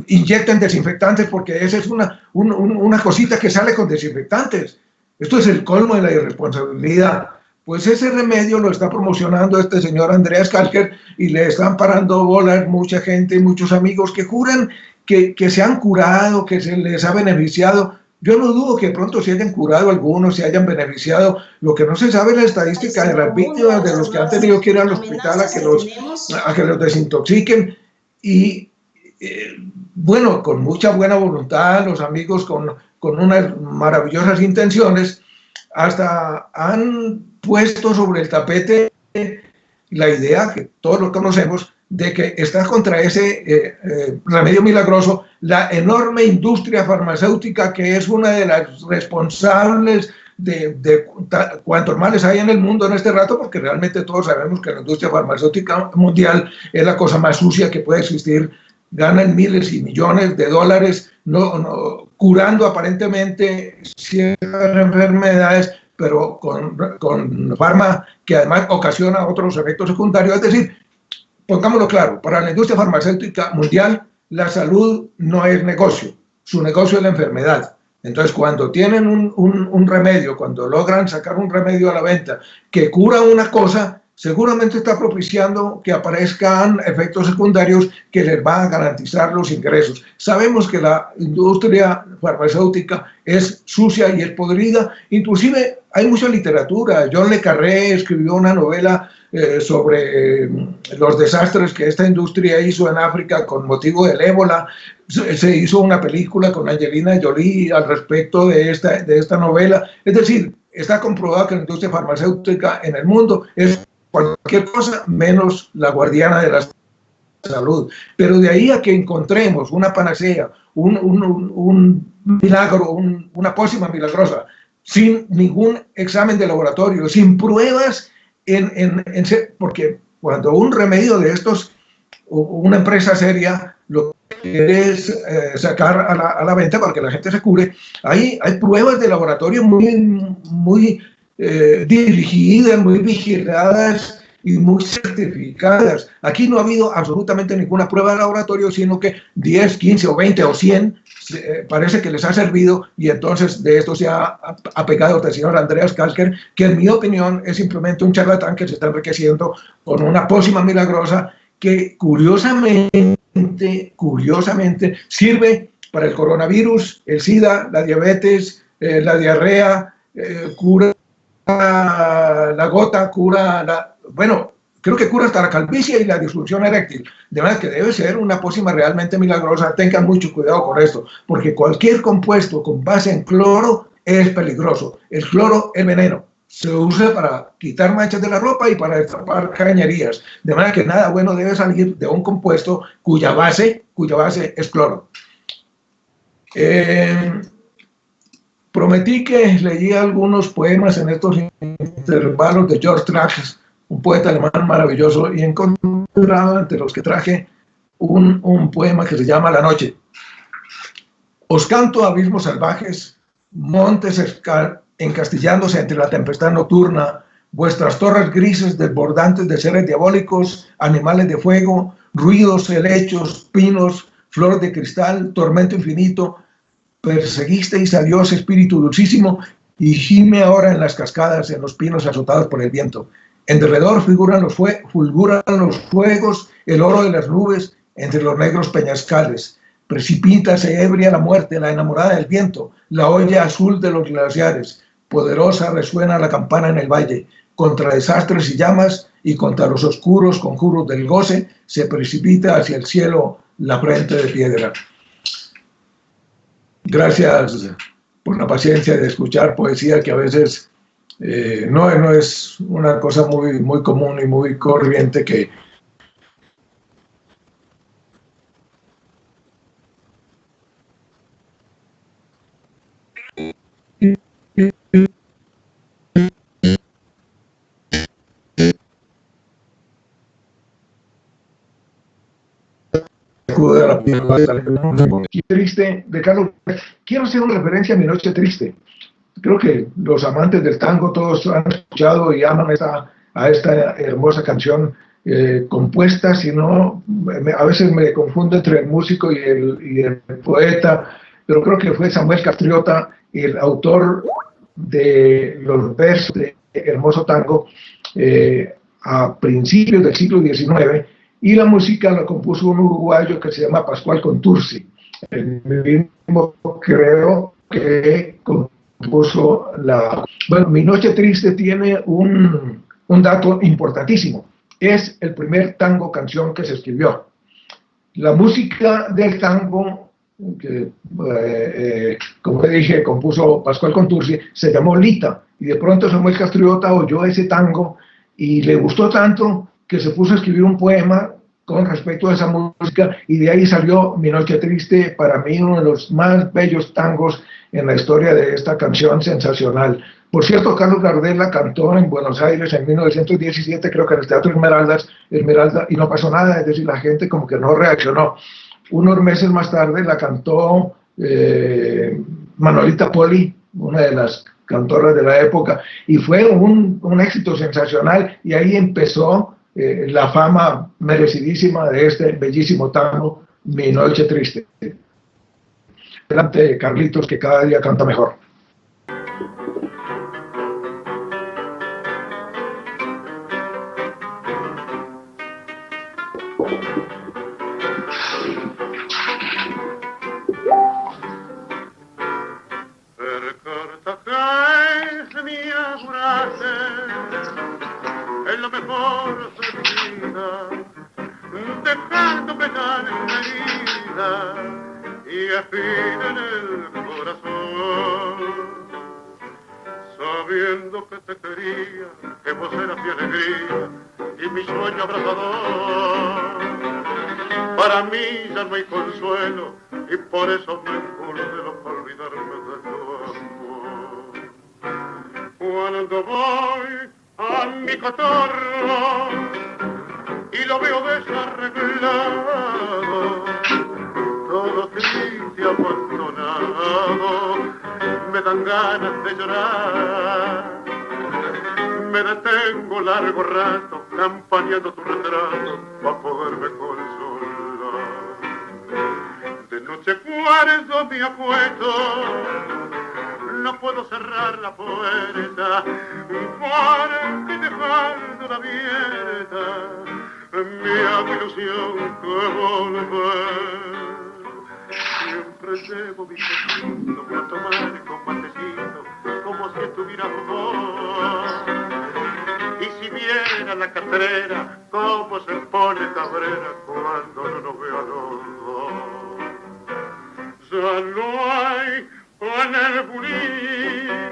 Speaker 2: inyecten desinfectantes porque esa es una cosita que sale con desinfectantes. Esto es el colmo de la irresponsabilidad. Pues ese remedio lo está promocionando este señor Andreas Kalker y le están parando bolas mucha gente, muchos amigos que juran que se han curado, que se les ha beneficiado. Yo no dudo que pronto se hayan curado algunos, se hayan beneficiado. Lo que no se sabe es la estadística de las víctimas, de los que han tenido que ir al hospital a que los desintoxiquen. Y bueno, con mucha buena voluntad, los amigos con unas maravillosas intenciones, hasta han puesto sobre el tapete la idea que todos lo conocemos, de que está contra ese remedio milagroso la enorme industria farmacéutica, que es una de las responsables de cuantos males hay en el mundo en este rato, porque realmente todos sabemos que la industria farmacéutica mundial es la cosa más sucia que puede existir. Ganan miles y millones de dólares curando aparentemente ciertas enfermedades, pero con farma que además ocasiona otros efectos secundarios. Es decir, pongámoslo claro, para la industria farmacéutica mundial la salud no es negocio, su negocio es la enfermedad. Entonces, cuando tienen un remedio, cuando logran sacar un remedio a la venta que cura una cosa, seguramente está propiciando que aparezcan efectos secundarios que les van a garantizar los ingresos. Sabemos que la industria farmacéutica es sucia y es podrida, inclusive hay mucha literatura. John le Carré escribió una novela sobre los desastres que esta industria hizo en África con motivo del ébola. Se hizo una película con Angelina Jolie al respecto de esta novela. Es decir, está comprobado que la industria farmacéutica en el mundo es cualquier cosa menos la guardiana de la salud. Pero de ahí a que encontremos una panacea, un milagro, una pócima milagrosa, sin ningún examen de laboratorio, sin pruebas, porque cuando un remedio de estos, una empresa seria, lo quiere sacar a la venta para que la gente se cure, hay pruebas de laboratorio muy dirigidas, muy vigiladas y muy certificadas. Aquí no ha habido absolutamente ninguna prueba de laboratorio, sino que 10, 15 o 20 o 100 parece que les ha servido, y entonces de esto se ha apegado el señor Andreas Kalker, que en mi opinión es simplemente un charlatán que se está enriqueciendo con una pócima milagrosa que curiosamente sirve para el coronavirus, el SIDA, la diabetes, la diarrea, cura la gota, creo que cura hasta la calvicie y la disfunción eréctil. De manera que debe ser una pócima realmente milagrosa. Tengan mucho cuidado con esto, porque cualquier compuesto con base en cloro es peligroso. El cloro es veneno. Se usa para quitar manchas de la ropa y para destapar cañerías. De manera que nada bueno debe salir de un compuesto cuya base es cloro. Prometí que leía algunos poemas en estos intervalos de George Trax, un poeta alemán maravilloso, y he encontrado entre los que traje un poema que se llama La noche. Os canto abismos salvajes, montes encastillándose entre la tempestad nocturna, vuestras torres grises desbordantes de seres diabólicos, animales de fuego, ruidos, helechos, pinos, flores de cristal, tormento infinito. Perseguisteis a Dios, espíritu dulcísimo, y gime ahora en las cascadas, en los pinos azotados por el viento. En derredor fulguran los fuegos, el oro de las nubes entre los negros peñascales. Precipítase ebria la muerte, la enamorada del viento, la olla azul de los glaciares. Poderosa resuena la campana en el valle. Contra desastres y llamas y contra los oscuros conjuros del goce se precipita hacia el cielo la frente de piedra. Gracias por la paciencia de escuchar poesía que a veces no es una cosa muy común y muy corriente que triste de Carlos. Quiero hacer una referencia a Mi Noche Triste. Creo que los amantes del tango todos han escuchado y aman a esta hermosa canción compuesta, si no, a veces me confundo entre el músico y el poeta, pero creo que fue Samuel Castriota el autor de los versos de Hermoso Tango a principios del siglo XIX, y la música la compuso un uruguayo que se llama Pascual Contursi. El mismo creo que compuso Bueno, Mi Noche Triste tiene un dato importantísimo. Es el primer tango canción que se escribió. La música del tango, que como dije, compuso Pascual Contursi, se llamó Lita, y de pronto Samuel Castriota oyó ese tango y le gustó tanto que se puso a escribir un poema con respecto a esa música, y de ahí salió Mi Noche Triste, para mí uno de los más bellos tangos en la historia de esta canción sensacional. Por cierto, Carlos Gardel la cantó en Buenos Aires en 1917, creo que en el Teatro Esmeralda, y no pasó nada, es decir, la gente como que no reaccionó. Unos meses más tarde la cantó Manolita Poli, una de las cantoras de la época, y fue un éxito sensacional, y ahí empezó la fama merecidísima de este bellísimo tango, Mi Noche Triste. Adelante, Carlitos, que cada día canta mejor.
Speaker 4: y espina en el corazón. Sabiendo que te quería, que vos eras mi alegría y mi sueño abrazador. Para mí ya no hay consuelo y por eso me engordelo para olvidarme de tu amor. Cuando voy a mi cotorro y lo veo desarreglado, todo triste, abandonado, me dan ganas de llorar. Me detengo largo rato, campaneando tu retrato, para poderme consolar. De noche guardo mi apuesto, no puedo cerrar la puerta, porque dejándola abierta, me hago ilusión que volver. Siempre llevo mi cosito para tomar con matecito, como si estuviera vos. Y si viene a la catrera, cómo se pone cabrera cuando no nos vea a los dos. Ya no hay en el bulín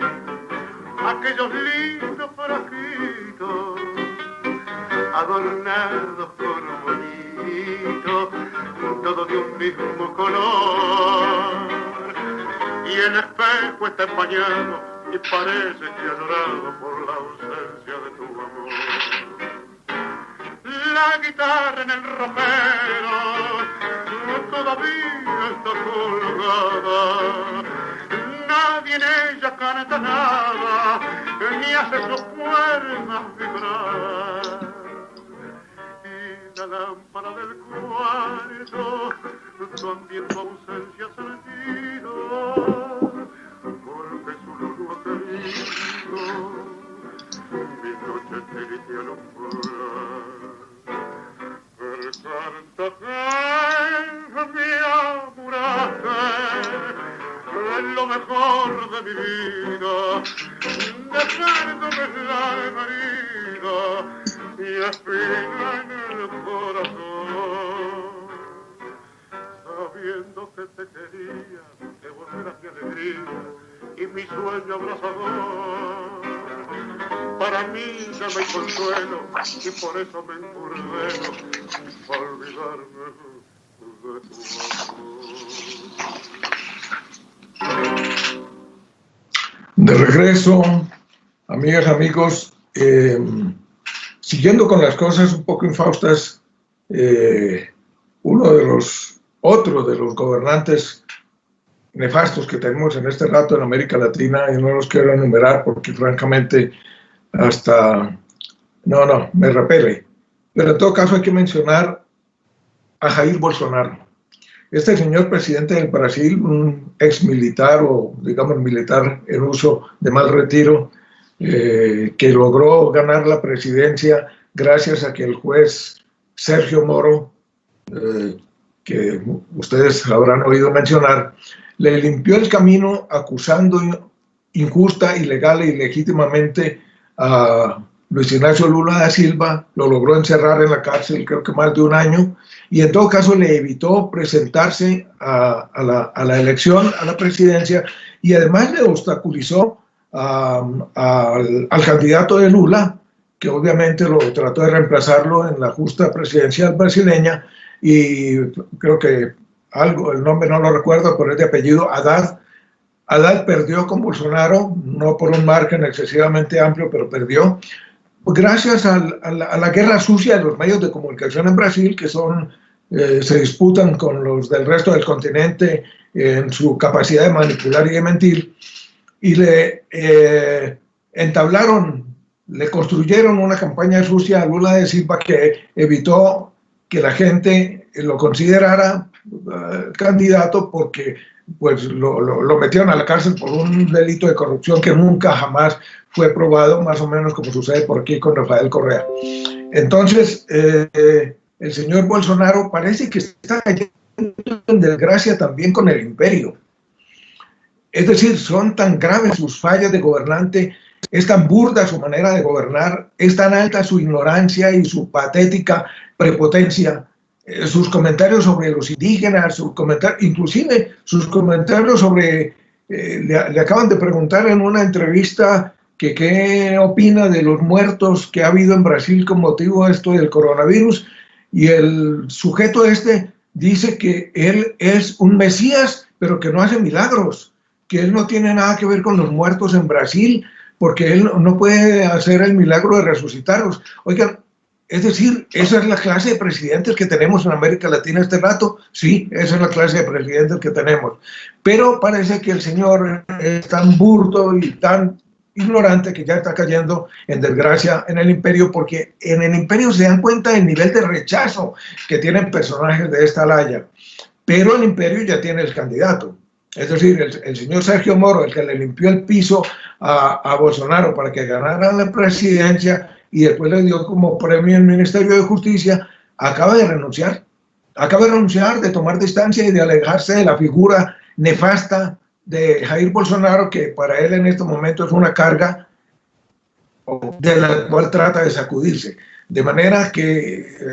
Speaker 4: aquellos lindos parajitos adornados con bonito, todo de un mismo color, y el espejo está empañado y parece que ha llorado por la ausencia de tu amor. La guitarra en el ropero todavía está colgada, nadie en ella canta nada, ni hace sus cuerdas vibrar. La lámpara del cuarto también tu ausencia ha sentido, porque su luz no ha querido mi noche triste alumbrar. El cartagen me apuraste en lo mejor de mi vida, dejándome la herida y espina en el corazón. Sabiendo que te quería, que vos eras mi alegría y mi sueño abrazador. Para mí ya no hay consuelo y por eso me encurdeno para olvidarme de tu amor.
Speaker 2: De regreso, amigas, amigos, siguiendo con las cosas un poco infaustas, otro de los gobernantes nefastos que tenemos en este rato en América Latina, y no los quiero enumerar porque francamente me repele, pero en todo caso hay que mencionar a Jair Bolsonaro. Este señor presidente del Brasil, un ex militar o digamos militar en uso de mal retiro, que logró ganar la presidencia gracias a que el juez Sergio Moro, que ustedes habrán oído mencionar, le limpió el camino acusando injusta, ilegal e ilegítimamente a Luis Ignacio Lula da Silva, lo logró encerrar en la cárcel creo que más de un año, y en todo caso le evitó presentarse a la elección, a la presidencia, y además le obstaculizó al candidato de Lula, que obviamente lo trató de reemplazarlo en la justa presidencial brasileña, y creo que el nombre no lo recuerdo, pero es de apellido Haddad. Haddad perdió con Bolsonaro, no por un margen excesivamente amplio, pero perdió, gracias a la guerra sucia de los medios de comunicación en Brasil, que se disputan con los del resto del continente en su capacidad de manipular y de mentir, y le construyeron una campaña sucia a Lula da Silva que evitó que la gente lo considerara candidato, porque pues lo metieron a la cárcel por un delito de corrupción que nunca jamás fue probado, más o menos como sucede por aquí con Rafael Correa. Entonces, el señor Bolsonaro parece que está cayendo en desgracia también con el imperio. Es decir, son tan graves sus fallas de gobernante, es tan burda su manera de gobernar, es tan alta su ignorancia y su patética prepotencia, sus comentarios sobre los indígenas, inclusive sus comentarios sobre, le acaban de preguntar en una entrevista que qué opina de los muertos que ha habido en Brasil con motivo de esto del coronavirus, y el sujeto dice que él es un mesías, pero que no hace milagros, que él no tiene nada que ver con los muertos en Brasil, porque él no puede hacer el milagro de resucitarlos. Oigan, es decir, ¿esa es la clase de presidentes que tenemos en América Latina este rato? Sí, esa es la clase de presidentes que tenemos. Pero parece que el señor es tan burdo y tan ignorante que ya está cayendo en desgracia en el imperio, porque en el imperio se dan cuenta del nivel de rechazo que tienen personajes de esta laya. Pero el imperio ya tiene el candidato. Es decir, el señor Sergio Moro, el que le limpió el piso a Bolsonaro para que ganara la presidencia y después le dio como premio el Ministerio de Justicia, acaba de renunciar. Acaba de renunciar, de tomar distancia y de alejarse de la figura nefasta de Jair Bolsonaro, que para él en este momento es una carga de la cual trata de sacudirse. De manera que,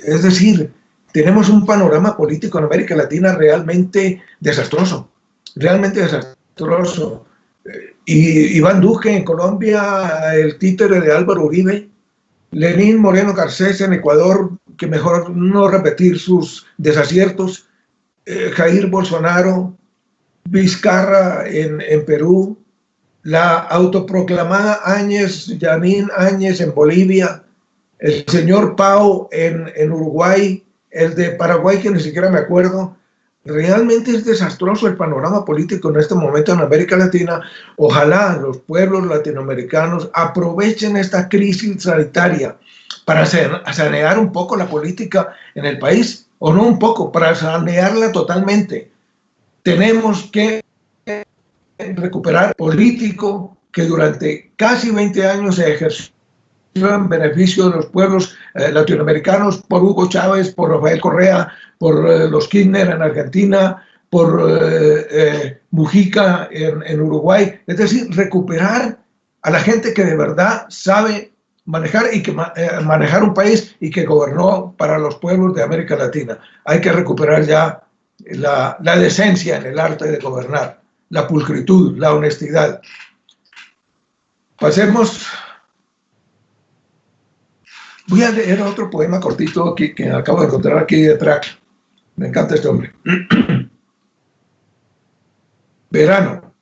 Speaker 2: es decir, tenemos un panorama político en América Latina realmente desastroso, realmente desastroso. Y Iván Duque en Colombia, el títere de Álvaro Uribe, Lenín Moreno Garcés en Ecuador, que mejor no repetir sus desaciertos, Jair Bolsonaro, Vizcarra en Perú, la autoproclamada Yanine Áñez en Bolivia, el señor Pau en Uruguay, el de Paraguay que ni siquiera me acuerdo. Realmente es desastroso el panorama político en este momento en América Latina. Ojalá los pueblos latinoamericanos aprovechen esta crisis sanitaria para sanear un poco la política en el país, o no un poco, para sanearla totalmente. Tenemos que recuperar político que durante casi 20 años se ejerció en beneficio de los pueblos latinoamericanos, por Hugo Chávez, por Rafael Correa, por los Kirchner en Argentina, por Mujica en Uruguay. Es decir, recuperar a la gente que de verdad sabe manejar y que manejar un país y que gobernó para los pueblos de América Latina. Hay que recuperar ya la decencia en el arte de gobernar, la pulcritud, la honestidad. Pasemos. Voy a leer otro poema cortito que acabo de encontrar aquí detrás. Me encanta este hombre. Verano.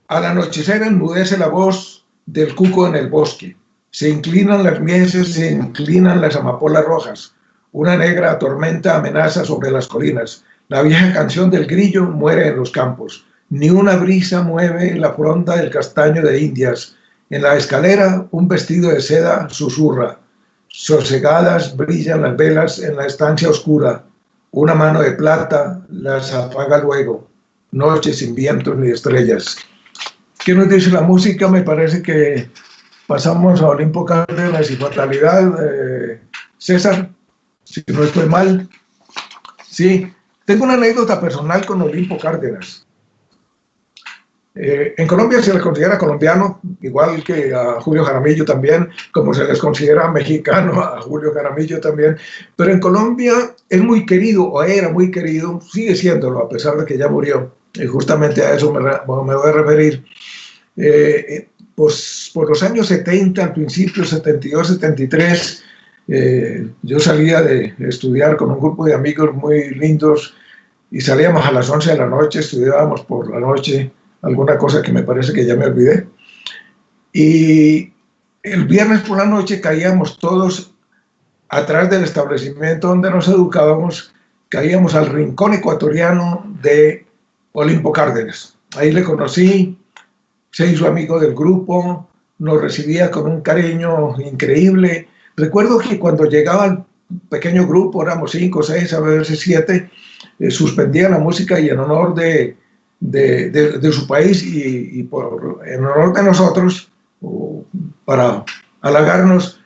Speaker 2: Al anochecer enmudece la voz del cuco en el bosque. Se inclinan las mieses, se inclinan las amapolas rojas. Una negra tormenta amenaza sobre las colinas. La vieja canción del grillo muere en los campos. Ni una brisa mueve la fronda del castaño de Indias. En la escalera un vestido de seda susurra. Sosegadas brillan las velas en la estancia oscura. Una mano de plata las apaga luego. Noche sin vientos ni estrellas. ¿Qué nos dice la música? Me parece que pasamos a Olimpo Cárdenas y Fatalidad. César, si no estoy mal. Sí, tengo una anécdota personal con Olimpo Cárdenas. En Colombia se les considera colombiano, igual que a Julio Jaramillo también, como se les considera mexicano a Julio Jaramillo también, pero en Colombia es muy querido, o era muy querido, sigue siéndolo a pesar de que ya murió, y justamente a eso me voy a referir. Pues por los años 70, al principio, 72, 73, yo salía de estudiar con un grupo de amigos muy lindos y salíamos a las 11 de la noche, estudiábamos por la noche, alguna cosa que me parece que ya me olvidé. Y el viernes por la noche caíamos todos atrás del establecimiento donde nos educábamos, caíamos al rincón ecuatoriano de Olimpo Cárdenas. Ahí le conocí, se hizo amigo del grupo, nos recibía con un cariño increíble. Recuerdo que cuando llegaba el pequeño grupo, éramos 5, 6, a veces 7, suspendía la música y en honor de su país y en honor de nosotros, para halagarnos,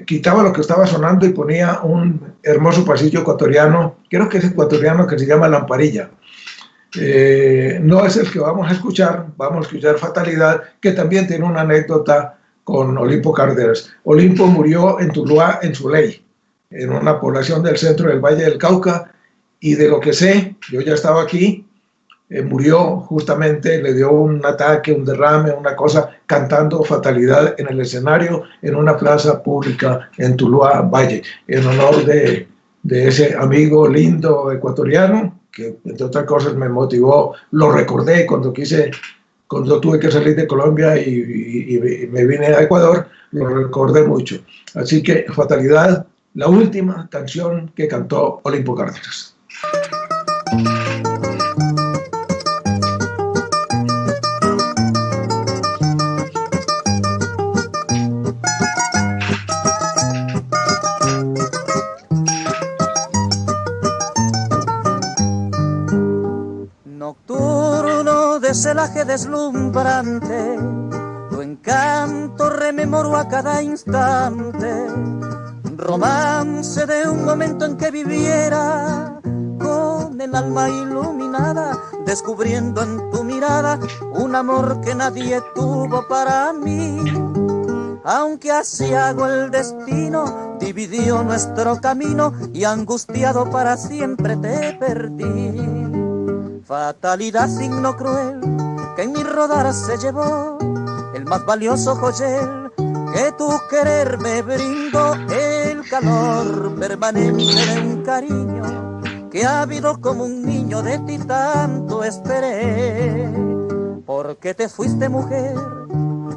Speaker 2: quitaba lo que estaba sonando y ponía un hermoso pasillo ecuatoriano, creo que es ecuatoriano, que se llama Lamparilla. No es el que vamos a escuchar Fatalidad, que también tiene una anécdota con Olimpo Cárdenas. Olimpo murió en Tuluá, en Zuley, en una población del centro del Valle del Cauca, y de lo que sé, yo ya estaba aquí, murió justamente, le dio un ataque, un derrame, una cosa, cantando Fatalidad en el escenario en una plaza pública en Tuluá Valle, en honor de ese amigo lindo ecuatoriano, que entre otras cosas me motivó, lo recordé cuando tuve que salir de Colombia y me vine a Ecuador, lo recordé mucho. Así que Fatalidad, la última canción que cantó Olimpo Cárdenas.
Speaker 5: Nocturno de celaje deslumbrante, tu encanto rememoro a cada instante, romance de un momento en que viviera con el alma iluminada, descubriendo en tu mirada un amor que nadie tuvo para mí. Aunque asiago el destino dividió nuestro camino y angustiado para siempre te perdí. Fatalidad, signo cruel, que en mi rodar se llevó el más valioso joyel que tu querer me brindó, el calor permanente de un cariño que ávido como un niño de ti tanto esperé. Porque te fuiste, mujer,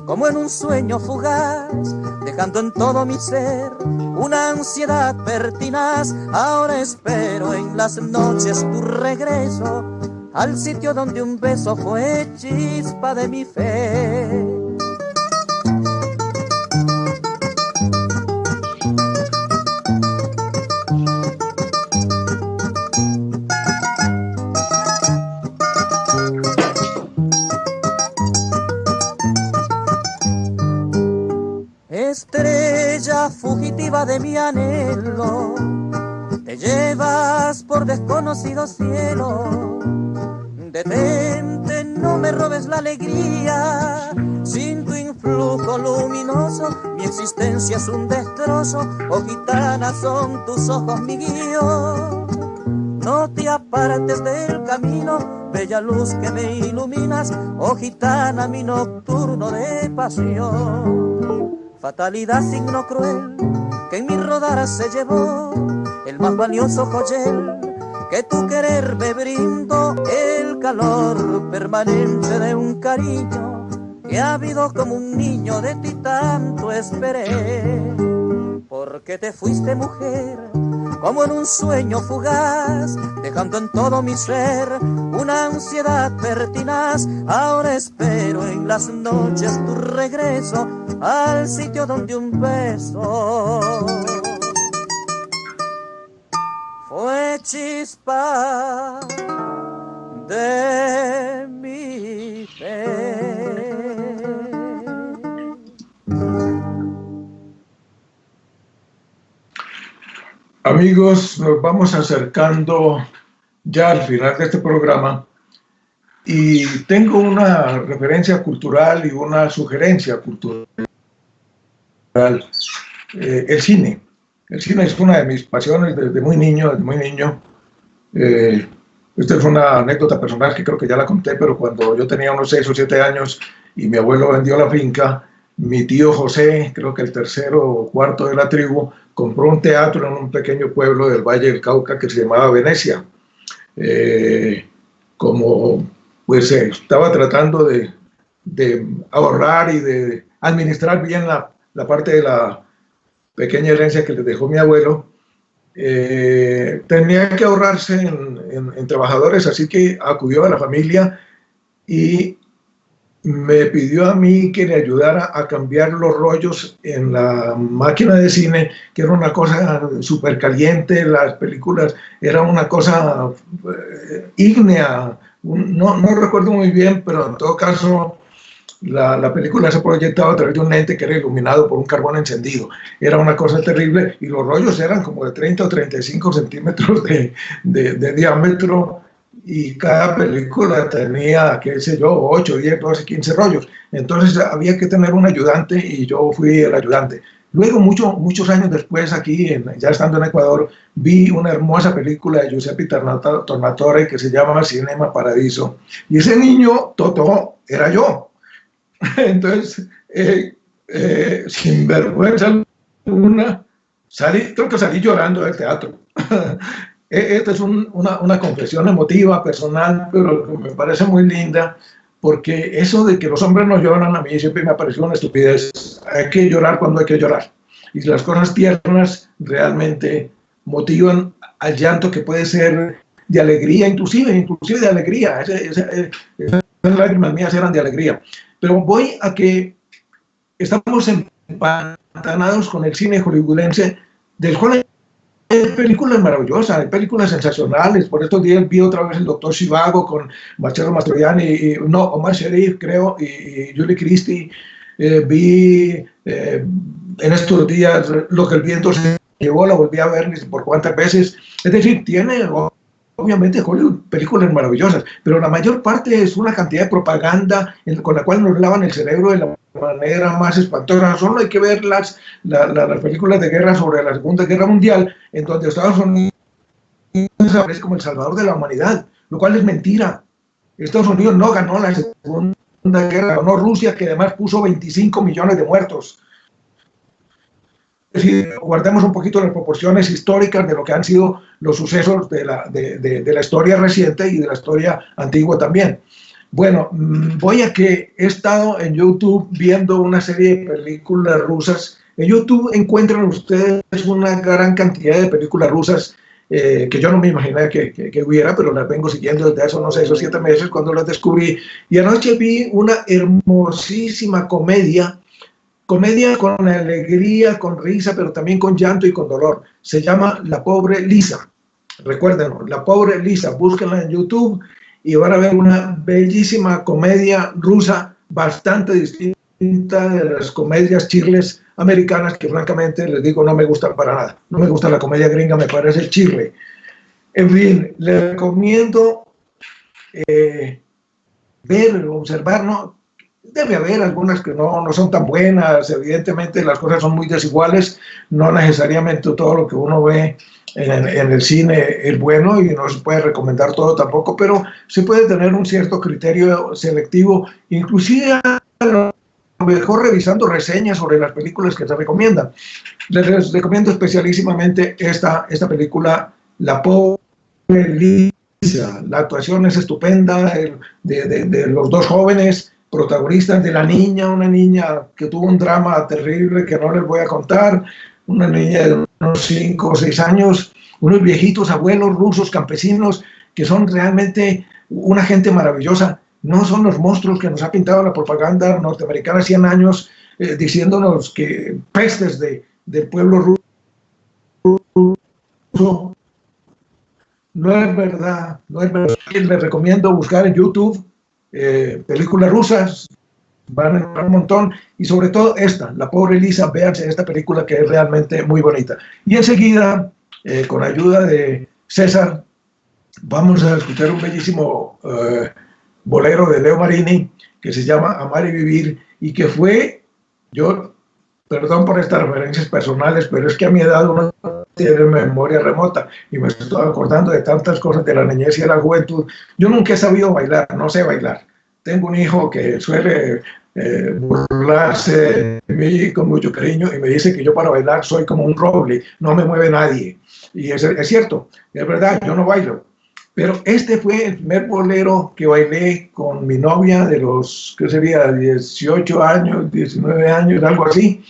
Speaker 5: como en un sueño fugaz, dejando en todo mi ser una ansiedad pertinaz. Ahora espero en las noches tu regreso al sitio donde un beso fue chispa de mi fe. Estrella fugitiva de mi anhelo, te llevas por desconocido cielo. Detente, no me robes la alegría, sin tu influjo luminoso mi existencia es un destrozo. Oh gitana, son tus ojos mi guío, no te apartes del camino, bella luz que me iluminas. Oh gitana, mi nocturno de pasión. Fatalidad, signo cruel, que en mi rodar se llevó el más valioso joyel que tu querer me brindó, el calor permanente de un cariño que ávido como un niño de ti tanto esperé. Porque te fuiste, mujer, como en un sueño fugaz, dejando en todo mi ser una ansiedad pertinaz. Ahora espero en las noches tu regreso al sitio donde un beso fue chispa de mi fe.
Speaker 2: Amigos, nos vamos acercando ya al final de este programa y tengo una referencia cultural y una sugerencia cultural. El cine. El cine es una de mis pasiones desde muy niño, Esta es una anécdota personal que creo que ya la conté, pero cuando yo tenía unos 6 o 7 años y mi abuelo vendió la finca, mi tío José, creo que el tercero o cuarto de la tribu, compró un teatro en un pequeño pueblo del Valle del Cauca que se llamaba Venecia. Como pues estaba tratando de ahorrar y de administrar bien la parte de la pequeña herencia que le dejó mi abuelo, tenía que ahorrarse en trabajadores, así que acudió a la familia y me pidió a mí que le ayudara a cambiar los rollos en la máquina de cine, que era una cosa súper caliente, las películas era una cosa ígnea, no recuerdo muy bien, pero en todo caso la película se proyectaba a través de un lente que era iluminado por un carbón encendido. Era una cosa terrible y los rollos eran como de 30 o 35 centímetros de diámetro y cada película tenía, qué sé yo, 8, 10, 12, 15 rollos. Entonces había que tener un ayudante y yo fui el ayudante. Luego, muchos años después, aquí, ya estando en Ecuador, vi una hermosa película de Giuseppe Tornatore que se llama Cinema Paradiso. Y ese niño, Totò, era yo. Entonces, sin vergüenza alguna, creo que salí llorando del teatro. Esta es una confesión emotiva, personal, pero me parece muy linda, porque eso de que los hombres no lloran, a mí siempre me ha parecido una estupidez. Hay que llorar cuando hay que llorar. Y las cosas tiernas realmente motivan al llanto, que puede ser de alegría, inclusive de alegría. Esas lágrimas mías eran de alegría. Pero voy a que estamos empantanados con el cine hollywoodense, del cual hay películas maravillosas, hay películas sensacionales. Por estos días vi otra vez El Doctor Zhivago con Marcello Mastroianni, Omar Sharif, creo, y Julie Christie. Vi en estos días Lo que el viento se llevó, la volví a ver ni sé por cuántas veces. Es decir, tiene obviamente Hollywood películas maravillosas, pero la mayor parte es una cantidad de propaganda con la cual nos lavan el cerebro de la manera más espantosa. Solo hay que ver las películas de guerra sobre la Segunda Guerra Mundial, en donde Estados Unidos es como el salvador de la humanidad, lo cual es mentira. Estados Unidos no ganó la Segunda Guerra, ganó Rusia, que además puso 25 millones de muertos. Es decir, guardemos un poquito las proporciones históricas de lo que han sido los sucesos de la historia reciente y de la historia antigua también. Bueno, voy a que he estado en YouTube viendo una serie de películas rusas. En YouTube encuentran ustedes una gran cantidad de películas rusas que yo no me imaginé que hubiera, pero las vengo siguiendo desde hace, no sé, esos 7 meses cuando las descubrí. Y anoche vi una hermosísima comedia con alegría, con risa, pero también con llanto y con dolor. Se llama La Pobre Lisa. Recuérdenlo, La Pobre Lisa. Búsquenla en YouTube y van a ver una bellísima comedia rusa, bastante distinta de las comedias chirles americanas, que francamente les digo no me gustan para nada. No me gusta la comedia gringa, me parece chirle. En fin, les recomiendo ver, observar, ¿no? Debe haber algunas que no son tan buenas, evidentemente las cosas son muy desiguales, no necesariamente todo lo que uno ve en el cine es bueno y no se puede recomendar todo tampoco, pero se puede tener un cierto criterio selectivo, inclusive a lo mejor revisando reseñas sobre las películas que se recomiendan. Les recomiendo especialísimamente esta película, La Pobre Lisa. La actuación es estupenda de los dos jóvenes protagonistas, de la niña, una niña que tuvo un drama terrible que no les voy a contar, una niña de unos 5 o 6 años, unos viejitos abuelos rusos campesinos que son realmente una gente maravillosa, no son los monstruos que nos ha pintado la propaganda norteamericana 100 años diciéndonos que pestes del pueblo ruso. No es verdad, no es verdad. Les recomiendo buscar en YouTube películas rusas, van a encontrar un montón, y sobre todo esta, La Pobre Lisa. Véanse esta película que es realmente muy bonita. Y enseguida, con ayuda de César, vamos a escuchar un bellísimo bolero de Leo Marini que se llama Amar y Vivir, y que fue, yo, perdón por estas referencias personales, pero es que a mi edad uno tiene memoria remota y me estoy acordando de tantas cosas de la niñez y de la juventud. Yo nunca he sabido bailar, no sé bailar. Tengo un hijo que suele burlarse de mí con mucho cariño y me dice que yo para bailar soy como un roble, no me mueve nadie. Y es cierto, es verdad, yo no bailo. Pero este fue el primer bolero que bailé con mi novia de los, ¿qué sería? 18 años, 19 años, algo así,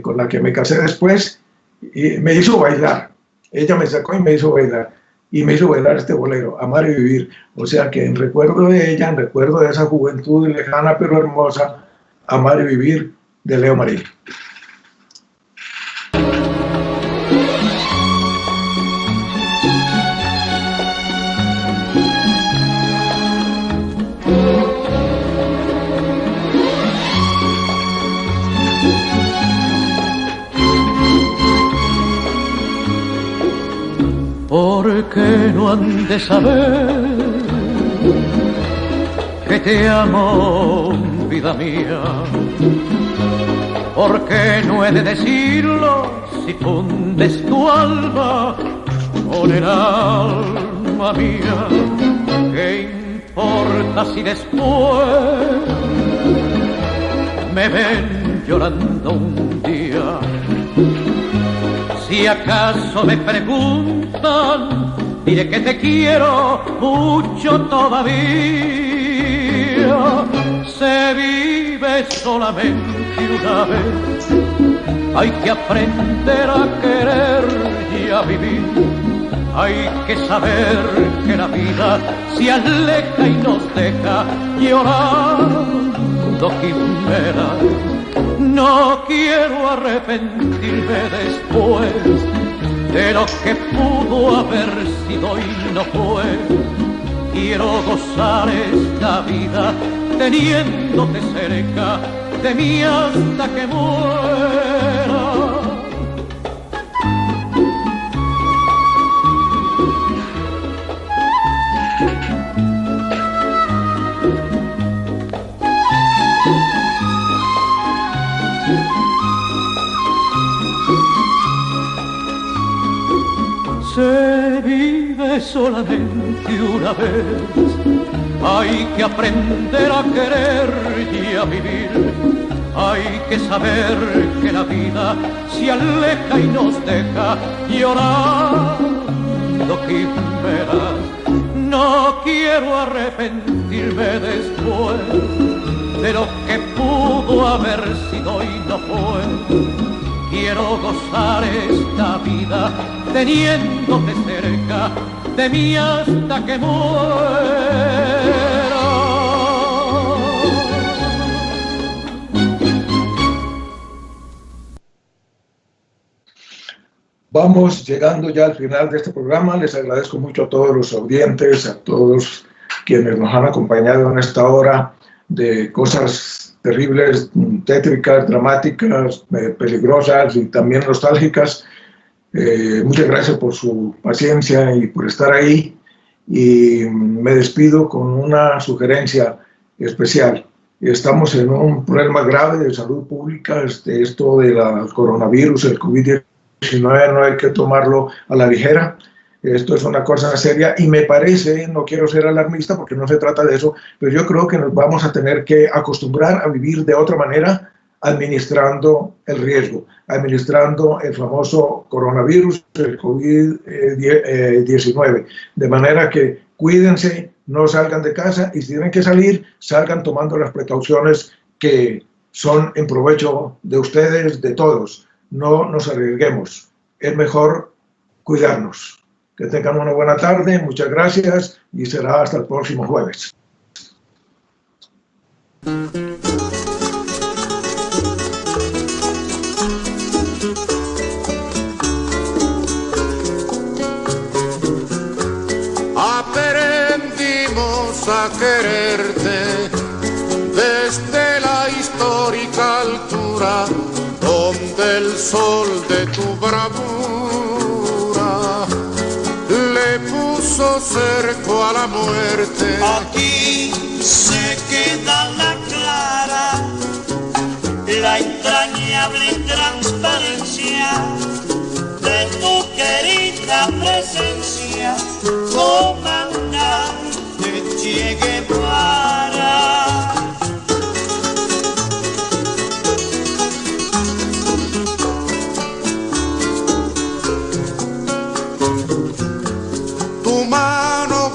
Speaker 2: con la que me casé después. Y me hizo bailar, ella me sacó y me hizo bailar este bolero, Amar y Vivir. O sea que en recuerdo de ella, en recuerdo de esa juventud lejana pero hermosa, Amar y Vivir de Leo Marini.
Speaker 5: Porque no han de saber que te amo, vida mía,
Speaker 6: ¿Por qué no he de decirlo si fundes tu alma con el alma mía? ¿Qué importa si después me ven llorando un día? Si acaso me preguntan, diré que te quiero mucho todavía. Se vive solamente una vez, hay que aprender a querer y a vivir. Hay que saber que la vida se aleja y nos deja llorando quimeras. No quiero arrepentirme después de lo que pudo haber sido y no fue. Quiero gozar esta vida teniéndote cerca de mí hasta que muera. Se vive solamente una vez, hay que aprender a querer y a vivir. Hay que saber que la vida se aleja y nos deja llorando quimeras. No quiero arrepentirme después de lo que pudo haber sido y no fue. Quiero gozar esta vida teniéndote cerca de mí hasta que muera.
Speaker 2: Vamos llegando ya al final de este programa. Les agradezco mucho a todos los oyentes, a todos quienes nos han acompañado en esta hora de cosas terribles, tétricas, dramáticas, peligrosas y también nostálgicas. Muchas gracias por su paciencia y por estar ahí. Y me despido con una sugerencia especial. Estamos en un problema grave de salud pública. Esto de la coronavirus, el COVID-19, no hay que tomarlo a la ligera. Esto es una cosa seria y me parece, no quiero ser alarmista porque no se trata de eso, pero yo creo que nos vamos a tener que acostumbrar a vivir de otra manera, administrando el riesgo, administrando el famoso coronavirus, el COVID-19, de manera que cuídense, no salgan de casa y si tienen que salir, salgan tomando las precauciones que son en provecho de ustedes, de todos. No nos arriesguemos, es mejor cuidarnos. Que tengan una buena tarde, muchas gracias y será hasta el próximo jueves.
Speaker 3: Aprendimos a quererte desde la histórica altura donde el sol de tu bravura le puso cerco a la muerte.
Speaker 7: Aquí se queda la clara, la entrañable transparencia de tu querida presencia, comandante Che Guevara.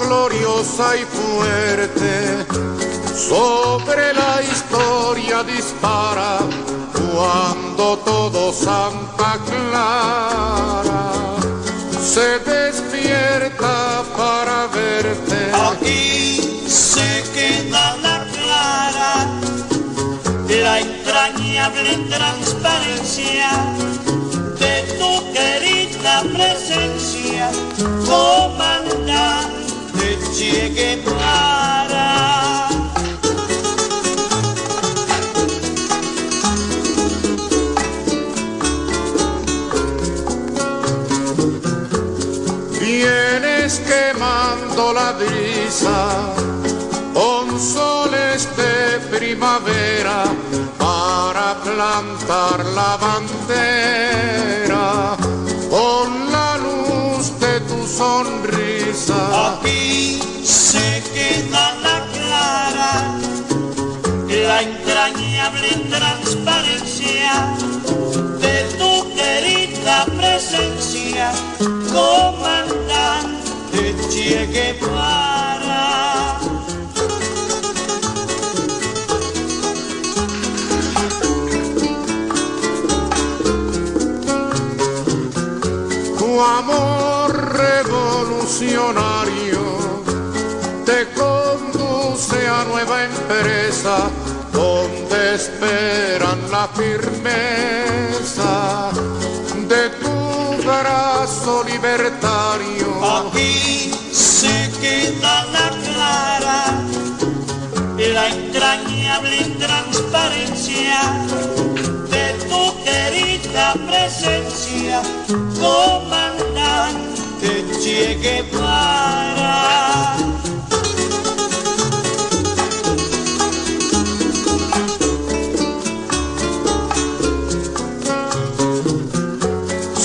Speaker 3: Gloriosa y fuerte sobre la historia dispara cuando todo Santa Clara se despierta para verte.
Speaker 7: Aquí se queda la clara, la entrañable transparencia de tu querida presencia, comandante Che Guevara.
Speaker 3: Vienes quemando la brisa con soles de primavera para
Speaker 8: plantar la bandera con la luz de tu sonrisa.
Speaker 7: Aquí se queda la clara, la entrañable transparencia de tu querida presencia, comandante Che Guevara.
Speaker 8: Tu amor revolucionario te conduce a nueva empresa, donde esperan la firmeza de tu brazo libertario.
Speaker 7: Aquí se queda la clara, la entrañable transparencia de tu querida presencia, comandante Che Guevara.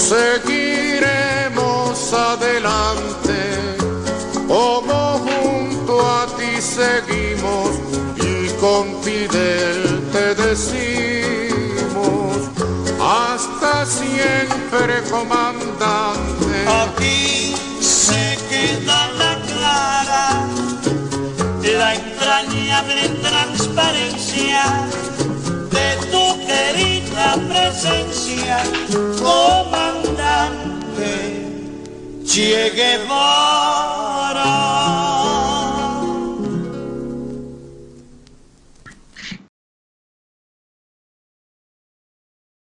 Speaker 8: Seguiremos adelante, como junto a ti seguimos, y con Fidel te decimos, hasta siempre, comandante.
Speaker 7: Aquí se queda la clara, la entrañable transparencia de tu querida presencia, comandante Che Guevara.